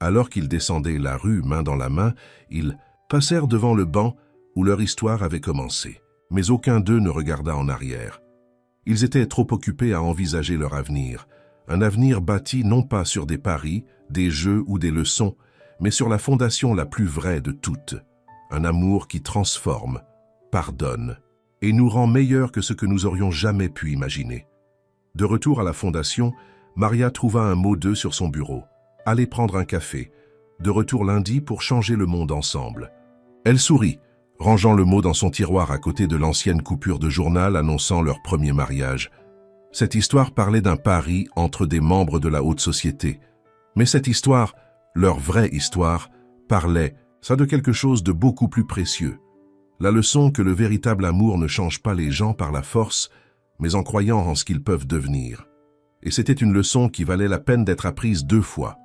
Alors qu'ils descendaient la rue main dans la main, ils passèrent devant le banc où leur histoire avait commencé. Mais aucun d'eux ne regarda en arrière. Ils étaient trop occupés à envisager leur avenir. Un avenir bâti non pas sur des paris, des jeux ou des leçons, mais sur la fondation la plus vraie de toutes. Un amour qui transforme, pardonne et nous rend meilleurs que ce que nous aurions jamais pu imaginer. De retour à la fondation, Maria trouva un mot d'eux sur son bureau. Aller prendre un café. De retour lundi pour changer le monde ensemble. Elle sourit, rangeant le mot dans son tiroir à côté de l'ancienne coupure de journal annonçant leur premier mariage. Cette histoire parlait d'un pari entre des membres de la haute société. Mais cette histoire, leur vraie histoire, parlait, ça, de quelque chose de beaucoup plus précieux. La leçon que le véritable amour ne change pas les gens par la force, mais en croyant en ce qu'ils peuvent devenir. Et c'était une leçon qui valait la peine d'être apprise 2 fois.